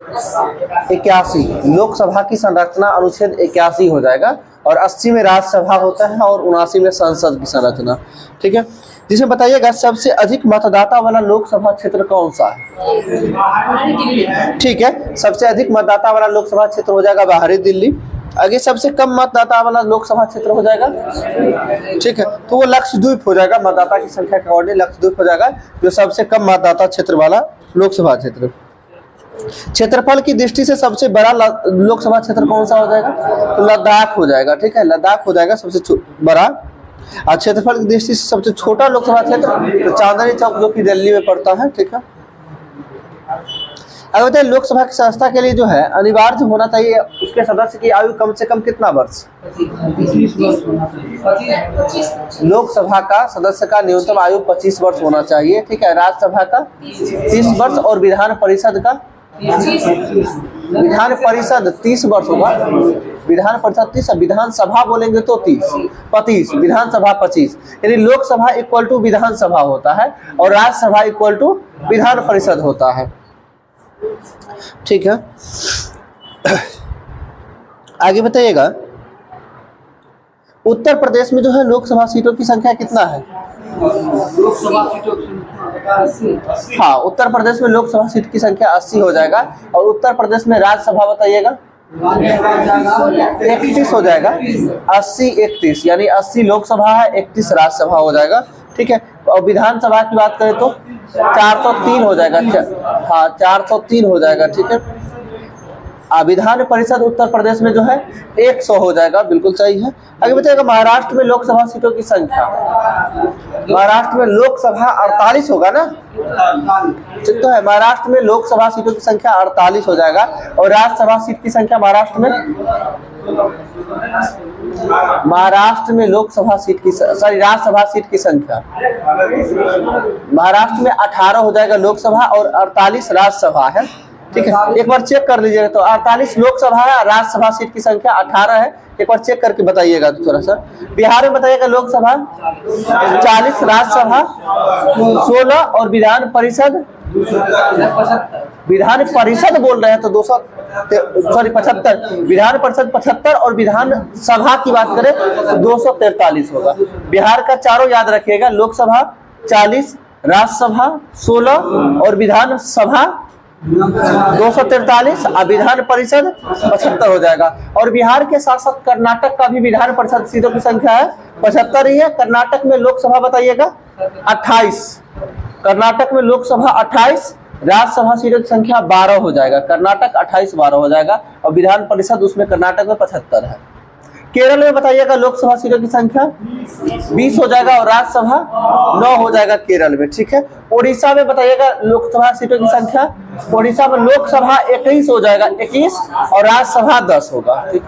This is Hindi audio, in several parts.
81 लोकसभा की संरचना अनुच्छेद 81 हो जाएगा, और 80 में राज्यसभा होता है और 79 में संसद की संरचना। ठीक है, जिसमें बताइएगा सबसे अधिक मतदाता वाला लोकसभा क्षेत्र कौन सा है? ठीक है, सबसे अधिक मतदाता वाला लोकसभा क्षेत्र हो जाएगा बाहरी दिल्ली। आगे सबसे कम मतदाता वाला लोकसभा क्षेत्र हो जाएगा, ठीक है, तो वो लक्षद्वीप हो जाएगा। मतदाता की संख्या के अकॉर्डिंग लक्षद्वीप हो जाएगा जो सबसे कम मतदाता क्षेत्र वाला लोकसभा क्षेत्र। क्षेत्रफल की दृष्टि से सबसे बड़ा लोकसभा क्षेत्र कौन सा हो जाएगा? तो लद्दाख हो जाएगा। ठीक है, लद्दाख हो जाएगा सबसे बड़ा। और क्षेत्रफल की दृष्टि से सबसे छोटा लोकसभा क्षेत्र तो चांदनी चौक जो कि दिल्ली में पड़ता है। ठीक है, अब बताइए लोकसभा की संस्था के लिए जो है अनिवार्य होना चाहिए उसके सदस्य की आयु कम से कम कितना वर्ष? 25 वर्ष। लोकसभा का सदस्य का न्यूनतम आयु 25 वर्ष होना चाहिए। ठीक है, राज्यसभा का 30 वर्ष और विधान परिषद का 30 वर्ष होगा। विधान परिषद 30, विधानसभा बोलेंगे तो 25, विधानसभा 25। यानी लोकसभा इक्वल टू विधानसभा होता है और राज्यसभा इक्वल टू विधान परिषद होता है। ठीक है, आगे बताइएगा उत्तर प्रदेश में जो है लोकसभा सीटों की संख्या कितना है? हाँ, उत्तर प्रदेश में लोकसभा सीट की संख्या 80 हो जाएगा। और उत्तर प्रदेश में राज्यसभा बताइएगा 31 हो जाएगा। 80 31 यानी 80 लोकसभा है, 31 राज्यसभा हो जाएगा। ठीक है, और विधानसभा की बात करें तो 403 हो जाएगा। हाँ, 403 हो जाएगा। ठीक है, विधान परिषद उत्तर प्रदेश में जो है 100 हो जाएगा। बिल्कुल सही है। आगे बताइएगा महाराष्ट्र में लोकसभा सीटों की संख्या। महाराष्ट्र में लोकसभा 48 होगा ना, ठीक तो है। महाराष्ट्र में लोकसभा सीटों की संख्या 48 हो जाएगा। और राज्यसभा सीट की संख्या महाराष्ट्र में लोकसभा सीट की राज्यसभा सीट की संख्या महाराष्ट्र में 18 हो जाएगा लोकसभा और 48 राज्यसभा है। ठीक है, एक बार चेक कर लीजिएगा। तो 48 लोकसभा है, राज्यसभा सीट की संख्या 18 है। एक बार चेक करके बताइएगा थोड़ा सा। बिहार में बताइएगा लोकसभा 40, राज्यसभा 16 और विधान परिषद बोल रहे हैं तो 75। विधान परिषद 75 और विधान सभा की बात करें तो 243 होगा। बिहार का चारों याद रखिएगा, लोकसभा 40, राज्यसभा 16 और विधान सभा 243 और विधान परिषद 75 हो जाएगा। और बिहार के साथ साथ कर्नाटक का भी विधान परिषद सीटों की संख्या है 75 ही है। कर्नाटक में लोकसभा बताइएगा 28, कर्नाटक में लोकसभा 28, राज्यसभा सीटों की संख्या 12 हो जाएगा। कर्नाटक 28 12 हो जाएगा और विधान परिषद उसमें कर्नाटक में 75 है। केरल में बताइएगा लोकसभा सीटों की संख्या 20 हो जाएगा और राज्यसभा 9 हो जाएगा केरल में। ठीक है, उड़ीसा में बताइएगा लोकसभा सीटों की संख्या। उड़ीसा में लोकसभा 21 हो जाएगा, 21 और राज्यसभा 10 होगा। ठीक,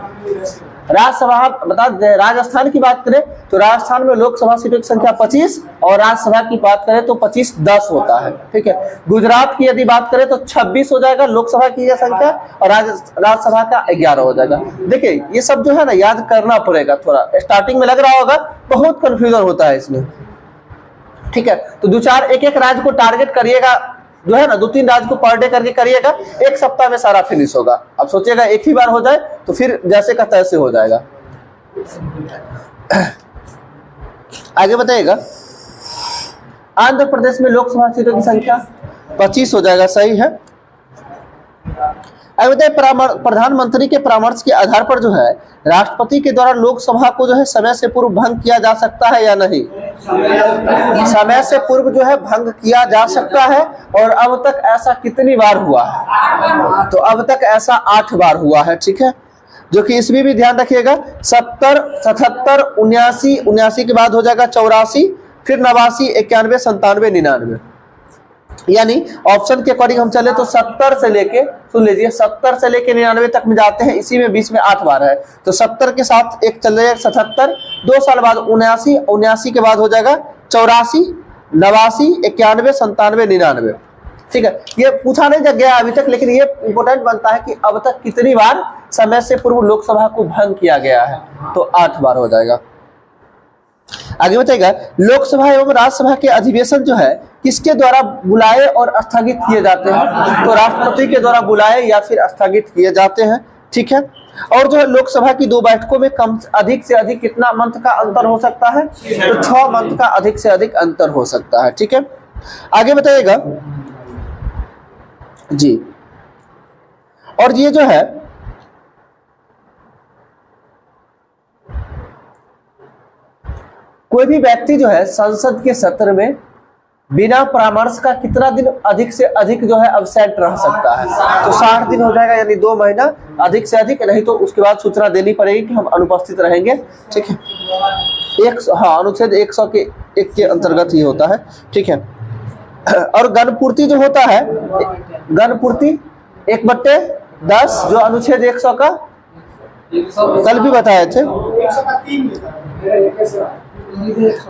राज्यसभा बता दें। राजस्थान की बात करें तो राजस्थान में लोकसभा सीटों की संख्या 25 और राज्यसभा की बात करें तो 25-10 होता है। ठीक है, गुजरात की यदि बात करें तो 26 हो जाएगा लोकसभा की यह संख्या और राज्यसभा का 11 हो जाएगा। देखिए ये सब जो है ना याद करना पड़ेगा। थोड़ा स्टार्टिंग में लग रहा होगा, बहुत कंफ्यूजन होता है इसमें। ठीक है, तो 2-4 एक राज्य को टारगेट करिएगा, जो है ना 2-3 राज्य को पर डे करके करिएगा, 1 सप्ताह में सारा फिनिश होगा। अब सोचिएगा एक ही बार हो जाए तो फिर जैसे का तैसे हो जाएगा। आगे बताइएगा आंध्र प्रदेश में लोकसभा सीटों की संख्या 25 हो जाएगा। सही है। आगे बताइए प्रधानमंत्री के परामर्श के आधार पर जो है राष्ट्रपति के द्वारा लोकसभा को जो है समय से पूर्व भंग किया जा सकता है या नहीं? समय से पूर्व जो है भंग किया जा सकता है। और अब तक ऐसा कितनी बार हुआ है? तो अब तक ऐसा 8 बार हुआ है। ठीक है, जो कि इसमें भी ध्यान रखिएगा 70, 77, 79 के बाद हो जाएगा 84, फिर 89, 91, 97, 99। यानी ऑप्शन के अकॉर्डिंग हम चले तो 70 से लेके, सुन लीजिए, 70 से लेके 99 तक में जाते हैं। इसी में बीच में 8 बार है तो 70 के साथ एक चल जाएगा 77, 2 साल बाद 79, 79 के बाद हो जाएगा 84, 89, 91, 97, 99। ठीक है, ये पूछा नहीं गया अभी तक, लेकिन ये इंपॉर्टेंट बनता है कि अब तक कितनी बार समय से पूर्व लोकसभा को भंग किया गया है। तो 8 बार हो जाएगा। आगे बताइएगा, लोकसभा एवं राज्यसभा के अधिवेशन जो है किसके द्वारा बुलाए और स्थगित किए जाते हैं? तो राष्ट्रपति के द्वारा बुलाए या फिर स्थगित किए जाते हैं। ठीक है, और जो है लोकसभा की 2 बैठकों में कम अधिक से अधिक कितना मंथ का अंतर हो सकता है? तो 6 मंथ का अधिक से अधिक अंतर हो सकता है। ठीक है, आगे बताइएगा जी, और ये जो है कोई भी व्यक्ति जो है संसद के सत्र में बिना परामर्श का कितना दिन अधिक से अधिक जो है अब्सेंट रह सकता है? तो 60 दिन हो जाएगा, यानी 2 महीना अधिक से अधिक, नहीं तो उसके बाद सूचना देनी पड़ेगी कि हम अनुपस्थित रहेंगे। ठीक है, अनुच्छेद 101 के अंतर्गत ही होता है। ठीक है, और गणपूर्ति जो होता है, गणपूर्ति 1/10 जो अनुच्छेद 100 का कल भी बताए थे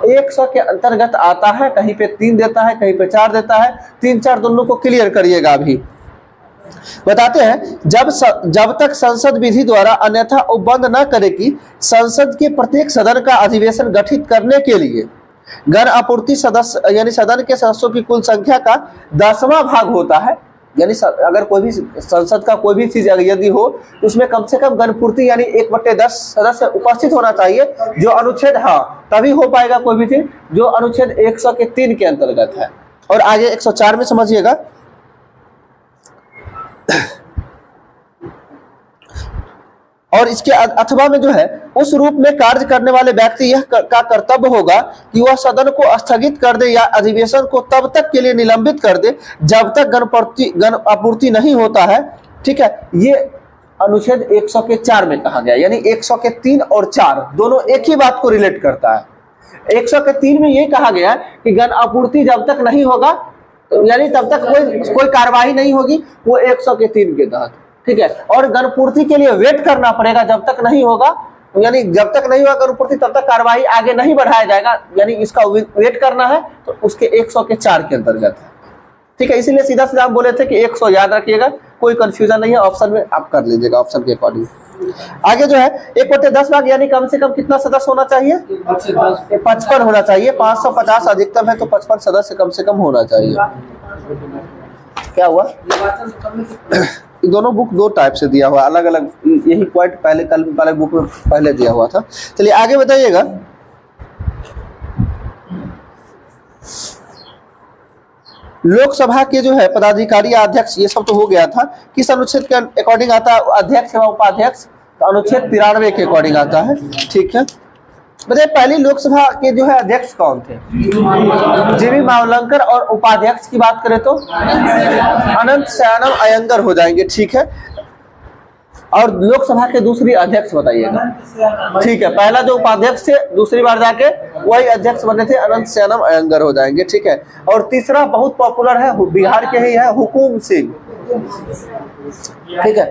100 के अंतर्गत आता है। कहीं पे 3 देता है, कहीं पे 4 देता है, 3-4 दोनों को क्लियर करिएगा। अभी बताते हैं, जब तक संसद विधि द्वारा अन्यथा उपबंध न करे कि संसद के प्रत्येक सदन का अधिवेशन गठित करने के लिए गण आपूर्ति सदस्य यानी सदन के सदस्यों की कुल संख्या का 10वां भाग होता है, यानी अगर कोई भी संसद का कोई भी चीज यदि हो तो उसमें कम से कम गणपूर्ति यानी 1/10 सदस्य उपस्थित होना चाहिए, जो अनुच्छेद तभी हो पाएगा कोई भी चीज जो अनुच्छेद 100 के 3 के अंतर्गत है। और आगे 104 में समझिएगा, और इसके अथवा में जो है उस रूप में कार्य करने वाले व्यक्ति यह का कर्तव्य होगा कि वह सदन को स्थगित कर दे या अधिवेशन को तब तक के लिए निलंबित कर दे जब तक गण आपूर्ति नहीं होता है। ठीक है, ये अनुच्छेद 100 के 4 में कहा गया, यानी 100 के 3 और 4 दोनों एक ही बात को रिलेट करता है। 100 के 3 में ये कहा गया कि गण आपूर्ति जब तक नहीं होगा यानी तब तक कोई कार्रवाई नहीं होगी, वो 100 के 3 के तहत। ठीक है, और गणपूर्ति के लिए वेट करना पड़ेगा, जब तक नहीं होगा यानी जब तक नहीं होगा गणपूर्ति तब तक कार्रवाई आगे नहीं बढ़ाया जाएगा, यानी इसका वेट करना है तो उसके 100 के 4 के अंतर्गत है। ठीक है, इसीलिए सीधा सीधा हम बोले थे कि 100 याद रखिएगा, कोई कंफ्यूजन नहीं है, ऑप्शन में आप कर लीजिएगा ऑप्शन के अकॉर्डिंग। आगे जो है 1/10 भाग यानी कम से कम कितना सदस्य होना चाहिए? 55 होना चाहिए। 550 अधिकतम है तो 55 सदस्य कम से कम होना चाहिए। क्या हुआ? दोनों बुक 2 टाइप से दिया हुआ, अलग अलग यही पॉइंट पहले कल वाले बुक में पहले दिया हुआ था। चलिए आगे बताइएगा, लोकसभा के जो है पदाधिकारी अध्यक्ष ये सब तो हो गया था, किस अनुच्छेद के अकॉर्डिंग आता है? अध्यक्ष एवं उपाध्यक्ष तो अनुच्छेद 93 के अकॉर्डिंग आता है। ठीक है, बताइए पहली लोकसभा के जो है अध्यक्ष कौन थे? जीवी मावलंकर, और उपाध्यक्ष की बात करें तो अनंत शयनम अयंगर हो जाएंगे। ठीक है, और लोकसभा के दूसरी अध्यक्ष बताइएगा। ठीक है, पहला जो उपाध्यक्ष थे दूसरी बार जाके वही अध्यक्ष बने थे, अनंत शयनम अयंगर हो जाएंगे। ठीक है, और तीसरा बहुत पॉपुलर है, बिहार के ही है, हुकुम सिंह। ठीक है,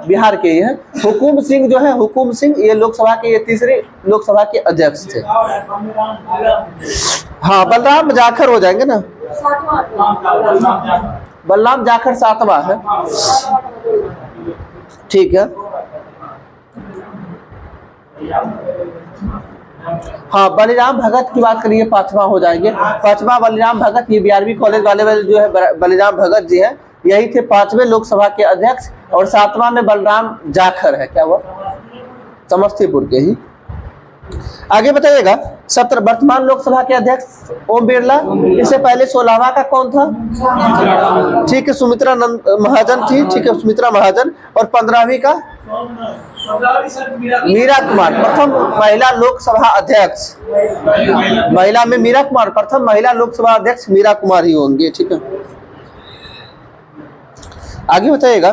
बिहार के ही है हुकुम सिंह जो है, हुकुम सिंह ये लोकसभा के ये तीसरे लोकसभा के अध्यक्ष थे। बलराम जाखर हो जाएंगे ना, बलराम जाखर 7वां है। ठीक है, बलिराम भगत की बात करिए 5वां हो जाएंगे। 5वां बलिराम भगत, ये बीआरबी कॉलेज वाले जो है बलिराम भगत जी हैं, यही थे 5वें लोकसभा के अध्यक्ष, और 7वां में बलराम जाखर है। क्या हुआ? समस्तीपुर के ही। आगे बताइएगा, वर्तमान लोकसभा के अध्यक्ष ओम बिरला, इससे पहले 16वां का कौन था? ठीक है, सुमित्रा महाजन थी। ठीक है, सुमित्रा महाजन, और 15वीं का मीरा कुमार, प्रथम महिला लोकसभा अध्यक्ष। महिला में मीरा कुमार, प्रथम महिला लोकसभा अध्यक्ष मीरा कुमार ही होंगे। ठीक है, आगे बताइएगा,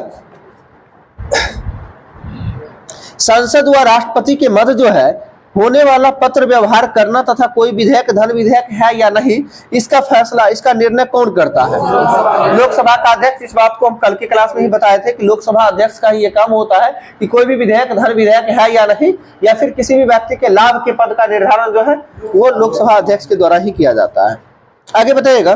संसद व राष्ट्रपति के मध्य जो है होने वाला पत्र व्यवहार करना तथा कोई विधेयक धन विधेयक है या नहीं, इसका फैसला, इसका निर्णय कौन करता है? लोकसभा का अध्यक्ष। इस बात को हम कल की क्लास में ही बताए थे कि लोकसभा अध्यक्ष का ही ये काम होता है कि कोई भी विधेयक धन विधेयक है या नहीं, या फिर किसी भी व्यक्ति के लाभ के पद का निर्धारण जो है वो लोकसभा अध्यक्ष के द्वारा ही किया जाता है। आगे बताइएगा,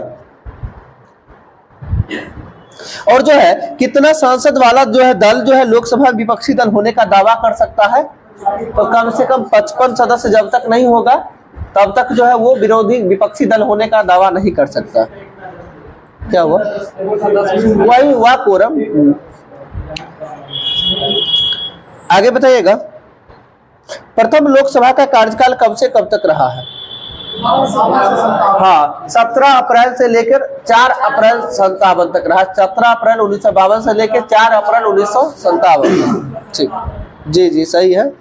और जो है कितना सांसद वाला जो है दल जो है लोकसभा विपक्षी दल होने का दावा कर सकता है? तो कम से कम 55 सदस्य जब तक नहीं होगा तब तक जो है वो विरोधी विपक्षी दल होने का दावा नहीं कर सकता। क्या हुआ? वही हुआ कोरम। आगे बताइएगा, प्रथम लोकसभा का कार्यकाल कब से कब तक रहा है? हाँ, 17 अप्रैल से लेकर 4 अप्रैल 57 तक रहा। 17 अप्रैल 1952 से लेकर 4 अप्रैल 1957। ठीक, जी जी सही है।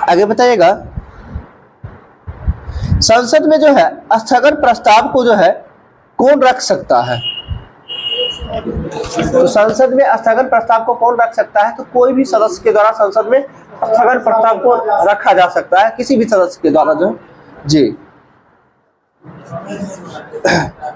आगे बताइएगा, संसद में जो है स्थगन प्रस्ताव को जो है कौन रख सकता है? तो संसद में स्थगन प्रस्ताव को कौन रख सकता है? तो कोई भी सदस्य के द्वारा संसद में स्थगन प्रस्ताव को रखा जा सकता है, किसी भी सदस्य के द्वारा जो। जी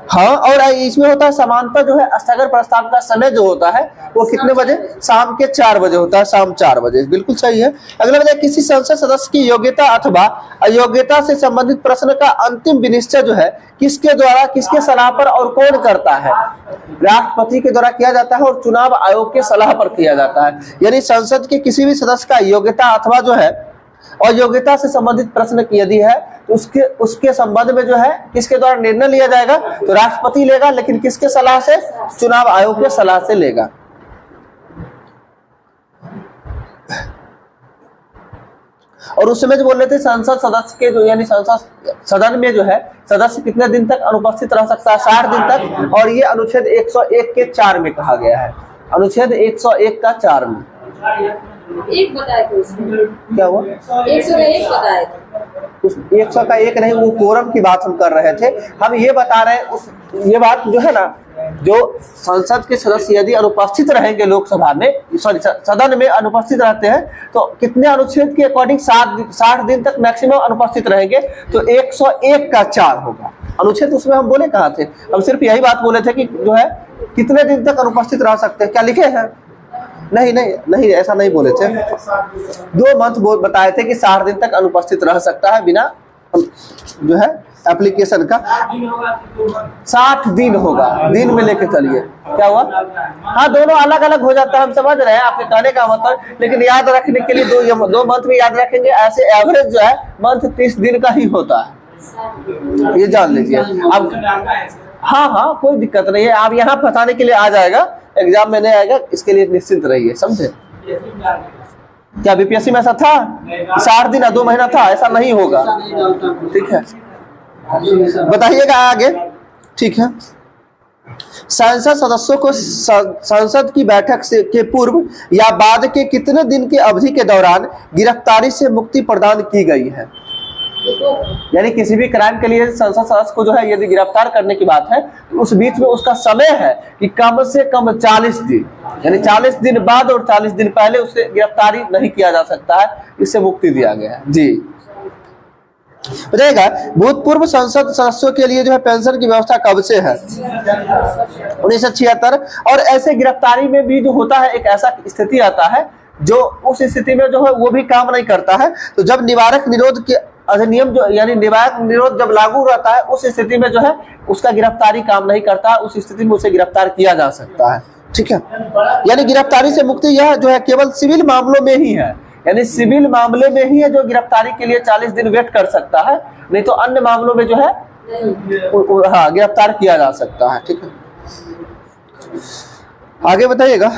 हाँ, और इसमें होता है समानता जो है स्थगन प्रस्ताव का समय जो होता है वो कितने बजे? शाम के 4 बजे होता है, शाम 4 बजे। बिल्कुल सही है। अगला बताइए, किसी संसद सदस्य की योग्यता अथवा अयोग्यता से संबंधित प्रश्न का अंतिम विनिश्चय जो है किसके द्वारा, किसके सलाह पर और कौन करता है? राष्ट्रपति के द्वारा किया जाता है और चुनाव आयोग के सलाह पर किया जाता है। यानी संसद के किसी भी सदस्य का योग्यता अथवा जो है अयोग्यता से संबंधित प्रश्न यदि है तो उसके संबंध में जो है किसके द्वारा निर्णय लिया जाएगा? तो राष्ट्रपति लेगा, लेकिन किसके सलाह से? चुनाव आयोग के सलाह से लेगा। और उस समय जो बोल रहे थे संसद सदस्य के जो यानी संसद सदन में जो है सदस्य कितने दिन तक अनुपस्थित रह सकता है? 60 दिन तक। और ये अनुच्छेद 101 के 4 में कहा गया है। अनुच्छेद 101 का 4 में एक बताए थे उसमें। क्या हुआ? 101 बताए थे। उस 100 का एक नहीं, वो कोरम की बात हम कर रहे थे। हम ये बता रहे हैं ये बात जो है ना, जो संसद के सदस्य यदि अनुपस्थित रहेंगे लोकसभा में, सॉरी सदन में अनुपस्थित रहते हैं तो कितने अनुच्छेद के अकॉर्डिंग 60 दिन तक मैक्सिमम अनुपस्थित रहेंगे? तो 101 का 4 होगा। अनुच्छेद उसमें हम बोले कहाँ थे? हम सिर्फ यही बात बोले थे कि जो है कितने दिन तक अनुपस्थित रह सकते हैं। क्या लिखे हैं? नहीं नहीं नहीं, ऐसा नहीं बोले थे। 2 मंथ बताए थे कि 60 दिन तक अनुपस्थित रह सकता है बिना जो है एप्लीकेशन का। 60 दिन होगा, दिन में लेके चलिए। क्या हुआ? हाँ, दोनों अलग अलग हो जाता है, हम समझ रहे हैं आपके कहने का मतलब। लेकिन याद रखने के लिए 2 मंथ में याद रखेंगे। ऐसे एवरेज जो है मंथ 30 दिन का ही होता है, ये जान लीजिए अब। हाँ हाँ, कोई दिक्कत नहीं है। आप यहाँ फंसाने के लिए आ जाएगा, एग्जाम में नहीं आएगा, इसके लिए निश्चिंत रहिए, समझे? क्या बीपीएससी में ऐसा था 60 दिन 2 महीना था? ऐसा नहीं होगा, ठीक है। बताइएगा आगे, ठीक है। संसद सदस्यों को संसद की बैठक से के पूर्व या बाद के कितने दिन के अवधि के दौरान गिरफ्तारी से मुक्ति प्रदान की गई है? यानी किसी भी क्राइम के लिए संसद सदस्य को जो है यदि गिरफ्तार करने की बात है तो उस बीच में उसका समय है कि कम से कम 40 दिन, यानी 40 दिन बाद और 40 दिन पहले उसे गिरफ्तारी नहीं किया जा सकता है। इससे मुक्ति दिया गया है। जी बताइएगा, भूतपूर्व संसद सदस्यों के लिए जो है पेंशन की व्यवस्था कब से है? 1976। और ऐसे गिरफ्तारी में भी जो होता है एक ऐसा स्थिति आता है जो उस स्थिति में जो है वो भी काम नहीं करता है। तो जब निवारक निरोध के अधिनियम जो यानी निवारक निरोध जब लागू रहता है उस स्थिति में जो है उसका गिरफ्तारी काम नहीं करता है, उस स्थिति में उसे गिरफ्तार किया जा सकता है, ठीक है। यानी गिरफ्तारी से मुक्ति यह जो है केवल सिविल मामलों में ही है, यानी सिविल मामले में ही है जो गिरफ्तारी के लिए 40 दिन वेट कर सकता है, नहीं तो अन्य मामलों में जो है हाँ गिरफ्तार किया जा सकता है, ठीक है। आगे बताइएगा,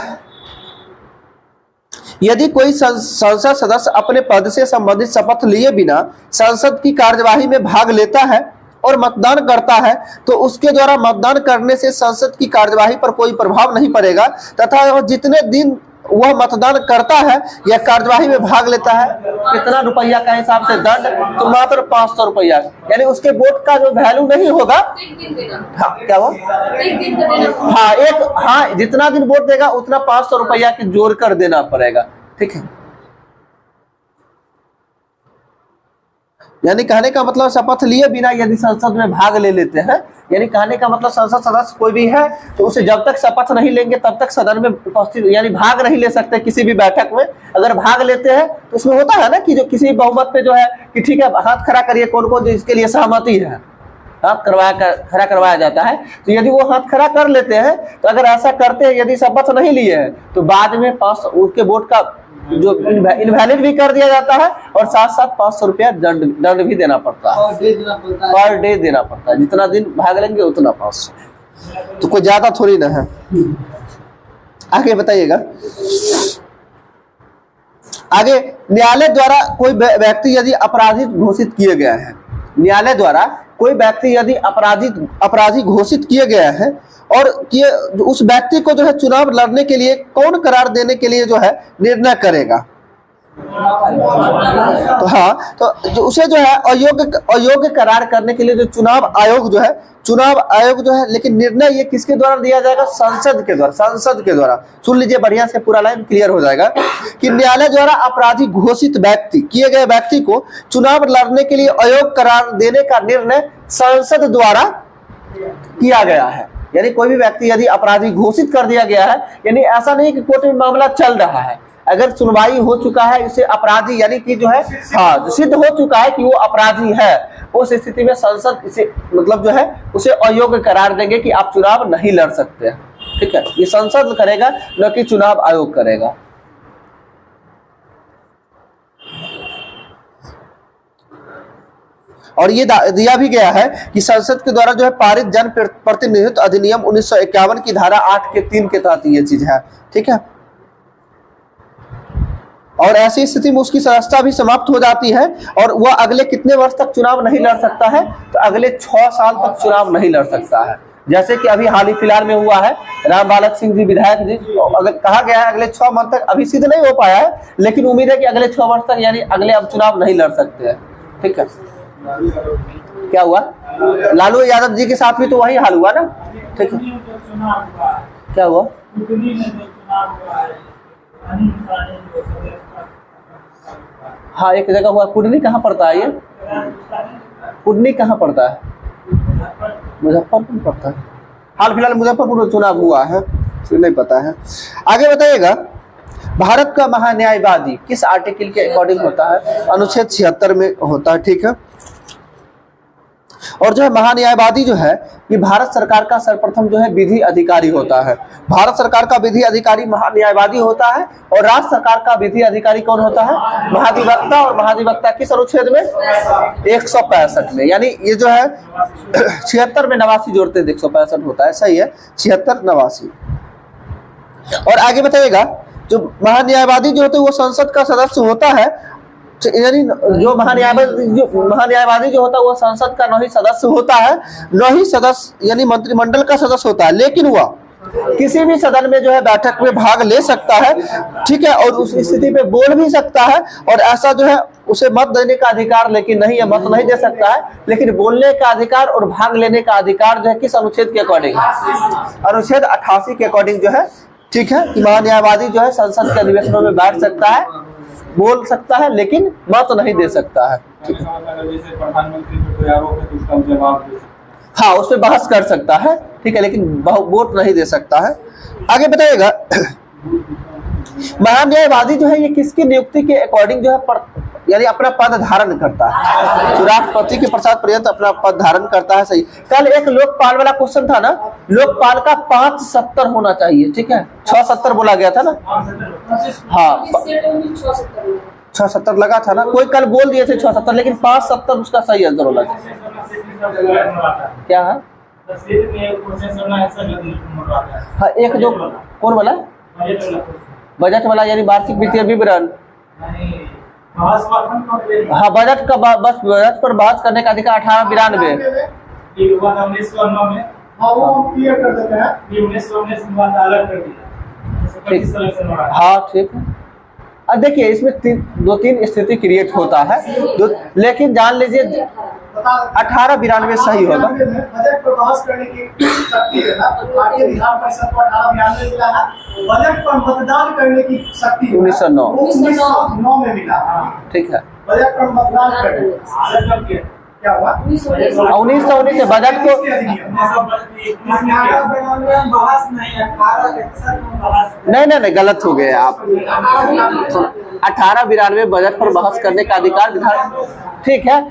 यदि कोई संसद सदस्य अपने पद से संबंधित शपथ लिए बिना संसद की कार्यवाही में भाग लेता है और मतदान करता है तो उसके द्वारा मतदान करने से संसद की कार्यवाही पर कोई प्रभाव नहीं पड़ेगा तथा वह जितने दिन वह मतदान करता है या कार्यवाही में भाग लेता है कितना रुपया का हिसाब से दंड, तो मात्र 500 रुपया, यानी उसके वोट का जो वैल्यू नहीं होगा। हाँ, क्या वो हाँ जितना दिन वोट देगा उतना 500 रुपया की जोड़ कर देना पड़ेगा, ठीक है। यानी कहने का मतलब शपथ लिए बिना यदि संसद में भाग ले लेते हैं, यानी कहने का मतलब संसद सदस्य कोई भी है तो उसे जब तक शपथ नहीं लेंगे तब तक सदन में उपस्थित यानी भाग नहीं ले सकते किसी भी बैठक में। अगर भाग लेते हैं तो उसमें होता है ना कि जो किसी बहुमत पे जो है कि ठीक है हाथ खड़ा करिए कौन कौन इसके लिए सहमति है, हाथ खड़ा करवाया जाता है। तो यदि वो हाथ खड़ा कर लेते हैं, तो अगर ऐसा करते हैं, यदि शपथ नहीं लिए हैं, तो बाद में उसके वोट का जो इनवैलिड भी कर दिया जाता है और साथ साथ 500 रुपया दंड भी देना पड़ता है, पर डे देना पड़ता है। जितना दिन भाग लेंगे उतना 500, तो कोई ज्यादा थोड़ी ना है। आगे बताइएगा। आगे, न्यायालय द्वारा कोई व्यक्ति यदि अपराधी घोषित किए गया है, न्यायालय द्वारा कोई व्यक्ति यदि अपराधी घोषित किए गया है और उस व्यक्ति को जो है चुनाव लड़ने के लिए कौन करार देने के लिए जो है निर्णय करेगा? तो हाँ, तो जो उसे जो है अयोग्य करार करने के लिए जो चुनाव आयोग जो है, लेकिन निर्णय ये किसके द्वारा दिया जाएगा? संसद के द्वारा। सुन लीजिए बढ़िया से, पूरा लाइन क्लियर हो जाएगा कि न्यायालय द्वारा अपराधी घोषित किए गए व्यक्ति को चुनाव लड़ने के लिए अयोग्य करार देने का निर्णय संसद द्वारा किया गया है। यानी कोई भी व्यक्ति यदि अपराधी घोषित कर दिया गया है, यानी ऐसा नहीं कि कोर्ट में मामला चल रहा है, अगर सुनवाई हो चुका है, इसे अपराधी यानी कि जो है हाँ सिद्ध हो चुका है कि वो अपराधी है, उस स्थिति में संसद इसे मतलब जो है उसे अयोग्य करार देंगे कि आप चुनाव नहीं लड़ सकते हैं। ठीक है, ये संसद करेगा, न कि चुनाव आयोग करेगा। और ये दिया भी गया है कि संसद के द्वारा जो है पारित जन प्रतिनिधित्व अधिनियम 1951 की धारा 8 के 3 के तहत ये चीज है। ठीक है, और ऐसी स्थिति में उसकी सदस्यता भी समाप्त हो जाती है और वह अगले कितने वर्ष तक चुनाव नहीं लड़ सकता है? तो अगले 6 साल तक चुनाव नहीं लड़ सकता है। जैसे कि अभी हाल ही फिलहाल में हुआ है, राम बालक सिंह जी विधायक जी, अगर कहा गया है अगले 6 मंथ तक, अभी सिद्ध नहीं हो पाया है, लेकिन उम्मीद है कि अगले 6 वर्ष तक यानी अगले अब चुनाव नहीं लड़ सकते हैं। ठीक है, क्या हुआ? लालू यादव जी के साथ भी तो वही हाल हुआ ना। ठीक है, क्या हुआ? हाँ, एक जगह हुआ। कुडनी कहाँ पड़ता है? ये कुडनी कहाँ पड़ता है? मुजफ्फरपुर पड़ता है। हाल फिलहाल मुजफ्फरपुर में चुनाव हुआ है, नहीं पता है। आगे बताइएगा। भारत का महान्यायवादी किस आर्टिकल के अकॉर्डिंग होता है? अनुच्छेद 76 में होता है। ठीक है, और जो है महान्यायवादी जो है ये भारत सरकार का सर्वप्रथम जो है विधि अधिकारी होता है। भारत सरकार का विधि अधिकारी महान्यायवादी होता है और राज्य सरकार का विधि अधिकारी कौन होता है? महाधिवक्ता। और महाधिवक्ता किस अनुच्छेद में? 165 में। यानी ये जो है 76 में 89 जोड़ते हैं, 165 होता है। सही है, 76 89। और आगे बताइएगा, जो महान्यायवादी जो होते हैं वो संसद का सदस्य होता है, यानी जो महान्यायवादी जो होता है वो संसद का न ही सदस्य होता है, न ही सदस्य यानी मंत्रिमंडल का सदस्य होता है, लेकिन वह किसी भी सदन में जो है बैठक में भाग ले सकता है। ठीक है, और उस स्थिति पे बोल भी सकता है, और ऐसा जो है उसे मत देने का अधिकार लेकिन नहीं है, मत नहीं दे सकता है, लेकिन बोलने का अधिकार और भाग लेने का अधिकार जो है किस अनुच्छेद के अकॉर्डिंग? अनुच्छेद 88 के अकॉर्डिंग जो है। ठीक है, कि महान्यायवादी जो है संसद के अधिवेशनों में बैठ सकता है, बोल सकता है, लेकिन मत नहीं दे सकता है। हाँ, उस पर बहस कर सकता है। ठीक है, लेकिन वोट नहीं दे सकता है। आगे बताइएगा। महान्यायवादी जो है ये किसकी नियुक्ति के अकॉर्डिंग जो है यानी अपना पद धारण करता है? राष्ट्रपति के प्रसाद पर्यंत अपना पद धारण करता है। सही। कल एक लोकपाल वाला क्वेश्चन था ना, लोकपाल का 570 होना चाहिए। ठीक है, 670 बोला गया था ना। हाँ, 670 लगा था ना, कोई कल बोल दिए थे 670, लेकिन 570 उसका सही आंसर होना चाहिए। क्या है? हाँ, एक जो कौन वाला? बजट वाला, यानी वार्षिक वित्तीय विवरण। हाँ, बजट का बस बजट पर बहस करने का अधिकार 1892। हाँ, ठीक है। अब देखिए इसमें 2-3 स्थिति क्रिएट होता है, लेकिन जान लीजिए 1892 सही होगा। बजट पर बहस करने की शक्ति है ना, भारतीय विधान परिषद को 1892 मिला है। बजट पर मतदान करने की शक्ति 1909 में मिला। ठीक है, बजट पर मतदान करने क्या हुआ? 1919 से बजट को नहीं गलत हो गए आप। 1892 बजट पर बहस करने का अधिकार विधान, ठीक है।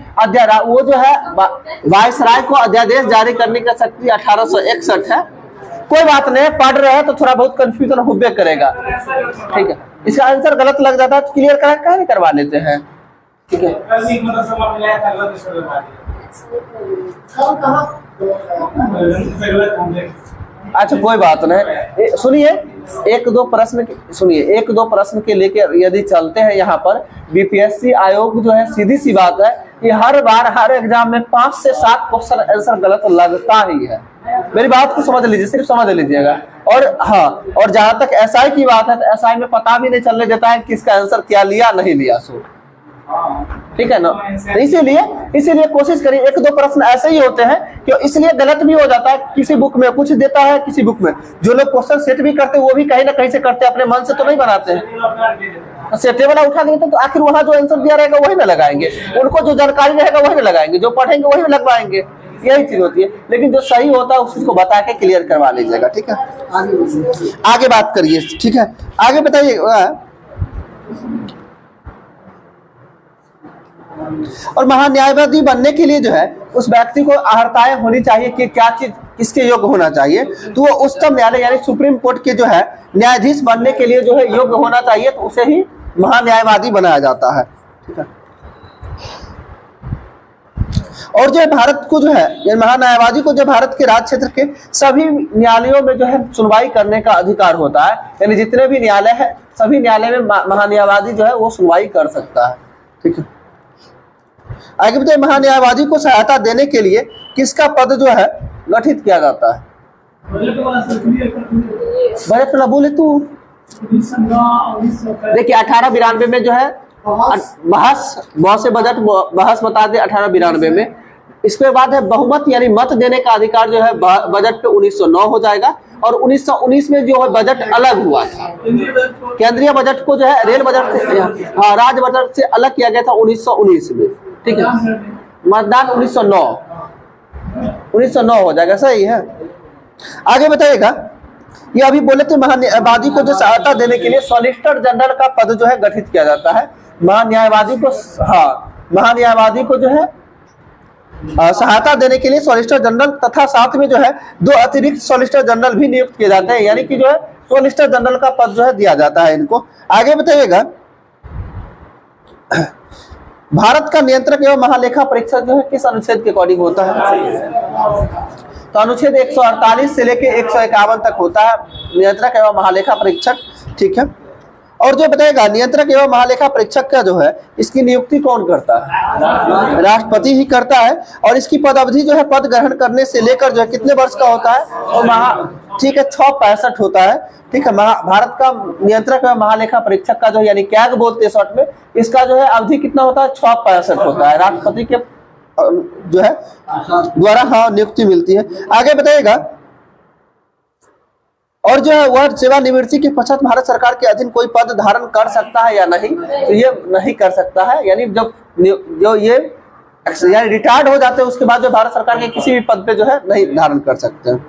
वो जो है वायसराय को अध्यादेश जारी करने का शक्ति 1861 है। कोई बात नहीं, पढ़ रहे हैं तो थोड़ा बहुत कंफ्यूजन होबे करेगा, ठीक है। इसका आंसर गलत लग जाता है तो क्लियर करा नहीं करवा लेते हैं, ठीक है। अच्छा कोई बात नहीं, सुनिए एक दो प्रश्न के लेके यदि चलते हैं यहाँ पर। बीपीएससी आयोग जो है, सीधी सी बात है कि हर बार हर एग्जाम में 5 से 7 क्वेश्चन आंसर गलत लगता ही है। मेरी बात को समझ लीजिए, सिर्फ समझ लीजिएगा। और हाँ, और जहां तक एसआई की बात है तो एसआई में पता भी नहीं चलने देता है कि इसका आंसर क्या लिया नहीं लिया, सो ठीक है ना। तो इसीलिए कोशिश करिए। एक दो प्रश्न ऐसे ही होते हैं कि इसलिए गलत भी हो जाता है, किसी बुक में कुछ देता है, किसी बुक में जो लोग क्वेश्चन सेट भी करते हैं वो भी कहीं ना कहीं से करते हैं, अपने मन से तो नहीं बनाते हैं। सेटे वाला उठा देते तो आखिर वहां जो आंसर दिया रहेगा वही ना लगाएंगे, उनको जो जानकारी रहेगा वही ना लगाएंगे, जो पढ़ेंगे वही ना लगवाएंगे, यही चीज होती है। लेकिन जो सही होता है उसको बता के क्लियर करवा लीजिएगा, ठीक है। आगे बात करिए, ठीक है। आगे बताइए। और महान्यायवादी बनने के लिए जो है उस व्यक्ति को अर्हताएं होनी चाहिए कि क्या चीज किसके योग्य होना चाहिए। तो वो उच्चतम न्यायालय यानी सुप्रीम कोर्ट के जो है न्यायाधीश बनने के लिए जो है योग्य होना चाहिए, तो उसे ही महान्यायवादी बनाया जाता है, ठीक है। और जो भारत को जो है महान्यायवादी को जो भारत के राज्य क्षेत्र के सभी न्यायालयों में जो है सुनवाई करने का अधिकार होता है, यानी जितने भी न्यायालय है सभी न्यायालय में महान्यायवादी जो है वो सुनवाई कर सकता है, ठीक है। आगे बताइए, महान्यायवादी को सहायता देने के लिए किसका पद जो है गठित किया जाता है? बजट वाला बोले तू। देखिए 1892 में जो है बहस बता दे 1892 में। इसके बाद है बहुमत यानी मत देने का अधिकार जो है बजट पे 1909 हो जाएगा। और 1919 में जो है बजट अलग हुआ था, केंद्रीय बजट को जो है रेल बजट से राज्य बजट से अलग किया गया था 1919 में, ठीक है। मतदान 1909 हो जाएगा, सही है। आगे बताइएगा, ये अभी बोले थे महान्यायवादी को जो सहायता देने के लिए सॉलिसिटर जनरल का पद जो है गठित किया जाता है। महान्यायवादी को जो है सहायता देने के लिए सॉलिसिटर जनरल तथा साथ में जो है 2 अतिरिक्त सॉलिसिटर जनरल भी नियुक्त किए जाते हैं, यानी कि जो है सॉलिसिटर जनरल का पद जो है दिया जाता है इनको। आगे बताइएगा, भारत का नियंत्रक एवं महालेखा परीक्षक जो है किस अनुच्छेद के अकॉर्डिंग होता है? तो अनुच्छेद 148 से लेके 151 तक होता है नियंत्रक एवं महालेखा परीक्षक, ठीक है। और जो बताएगा नियंत्रक एवं महालेखा परीक्षक का जो है इसकी नियुक्ति कौन करता है? राष्ट्रपति ही करता है। और इसकी पद अवधि जो है पद ग्रहण करने से लेकर जो है कितने वर्ष का होता है? और ठीक है 665 होता है, ठीक है। भारत का नियंत्रक एवं महालेखा परीक्षक का जो यानी कैग बोलते हैं शॉर्ट में, इसका जो है अवधि कितना होता है? 665 होता है। राष्ट्रपति के जो है द्वारा नियुक्ति मिलती है। आगे बताइएगा, और जो है वह सेवानिवृत्ति के पश्चात भारत सरकार के अधीन कोई पद धारण कर सकता है या नहीं? तो ये नहीं कर सकता है, यानी जब जो ये रिटायर्ड हो जाते हैं उसके बाद जो भारत सरकार के किसी भी पद पे जो है नहीं धारण कर सकते हैं।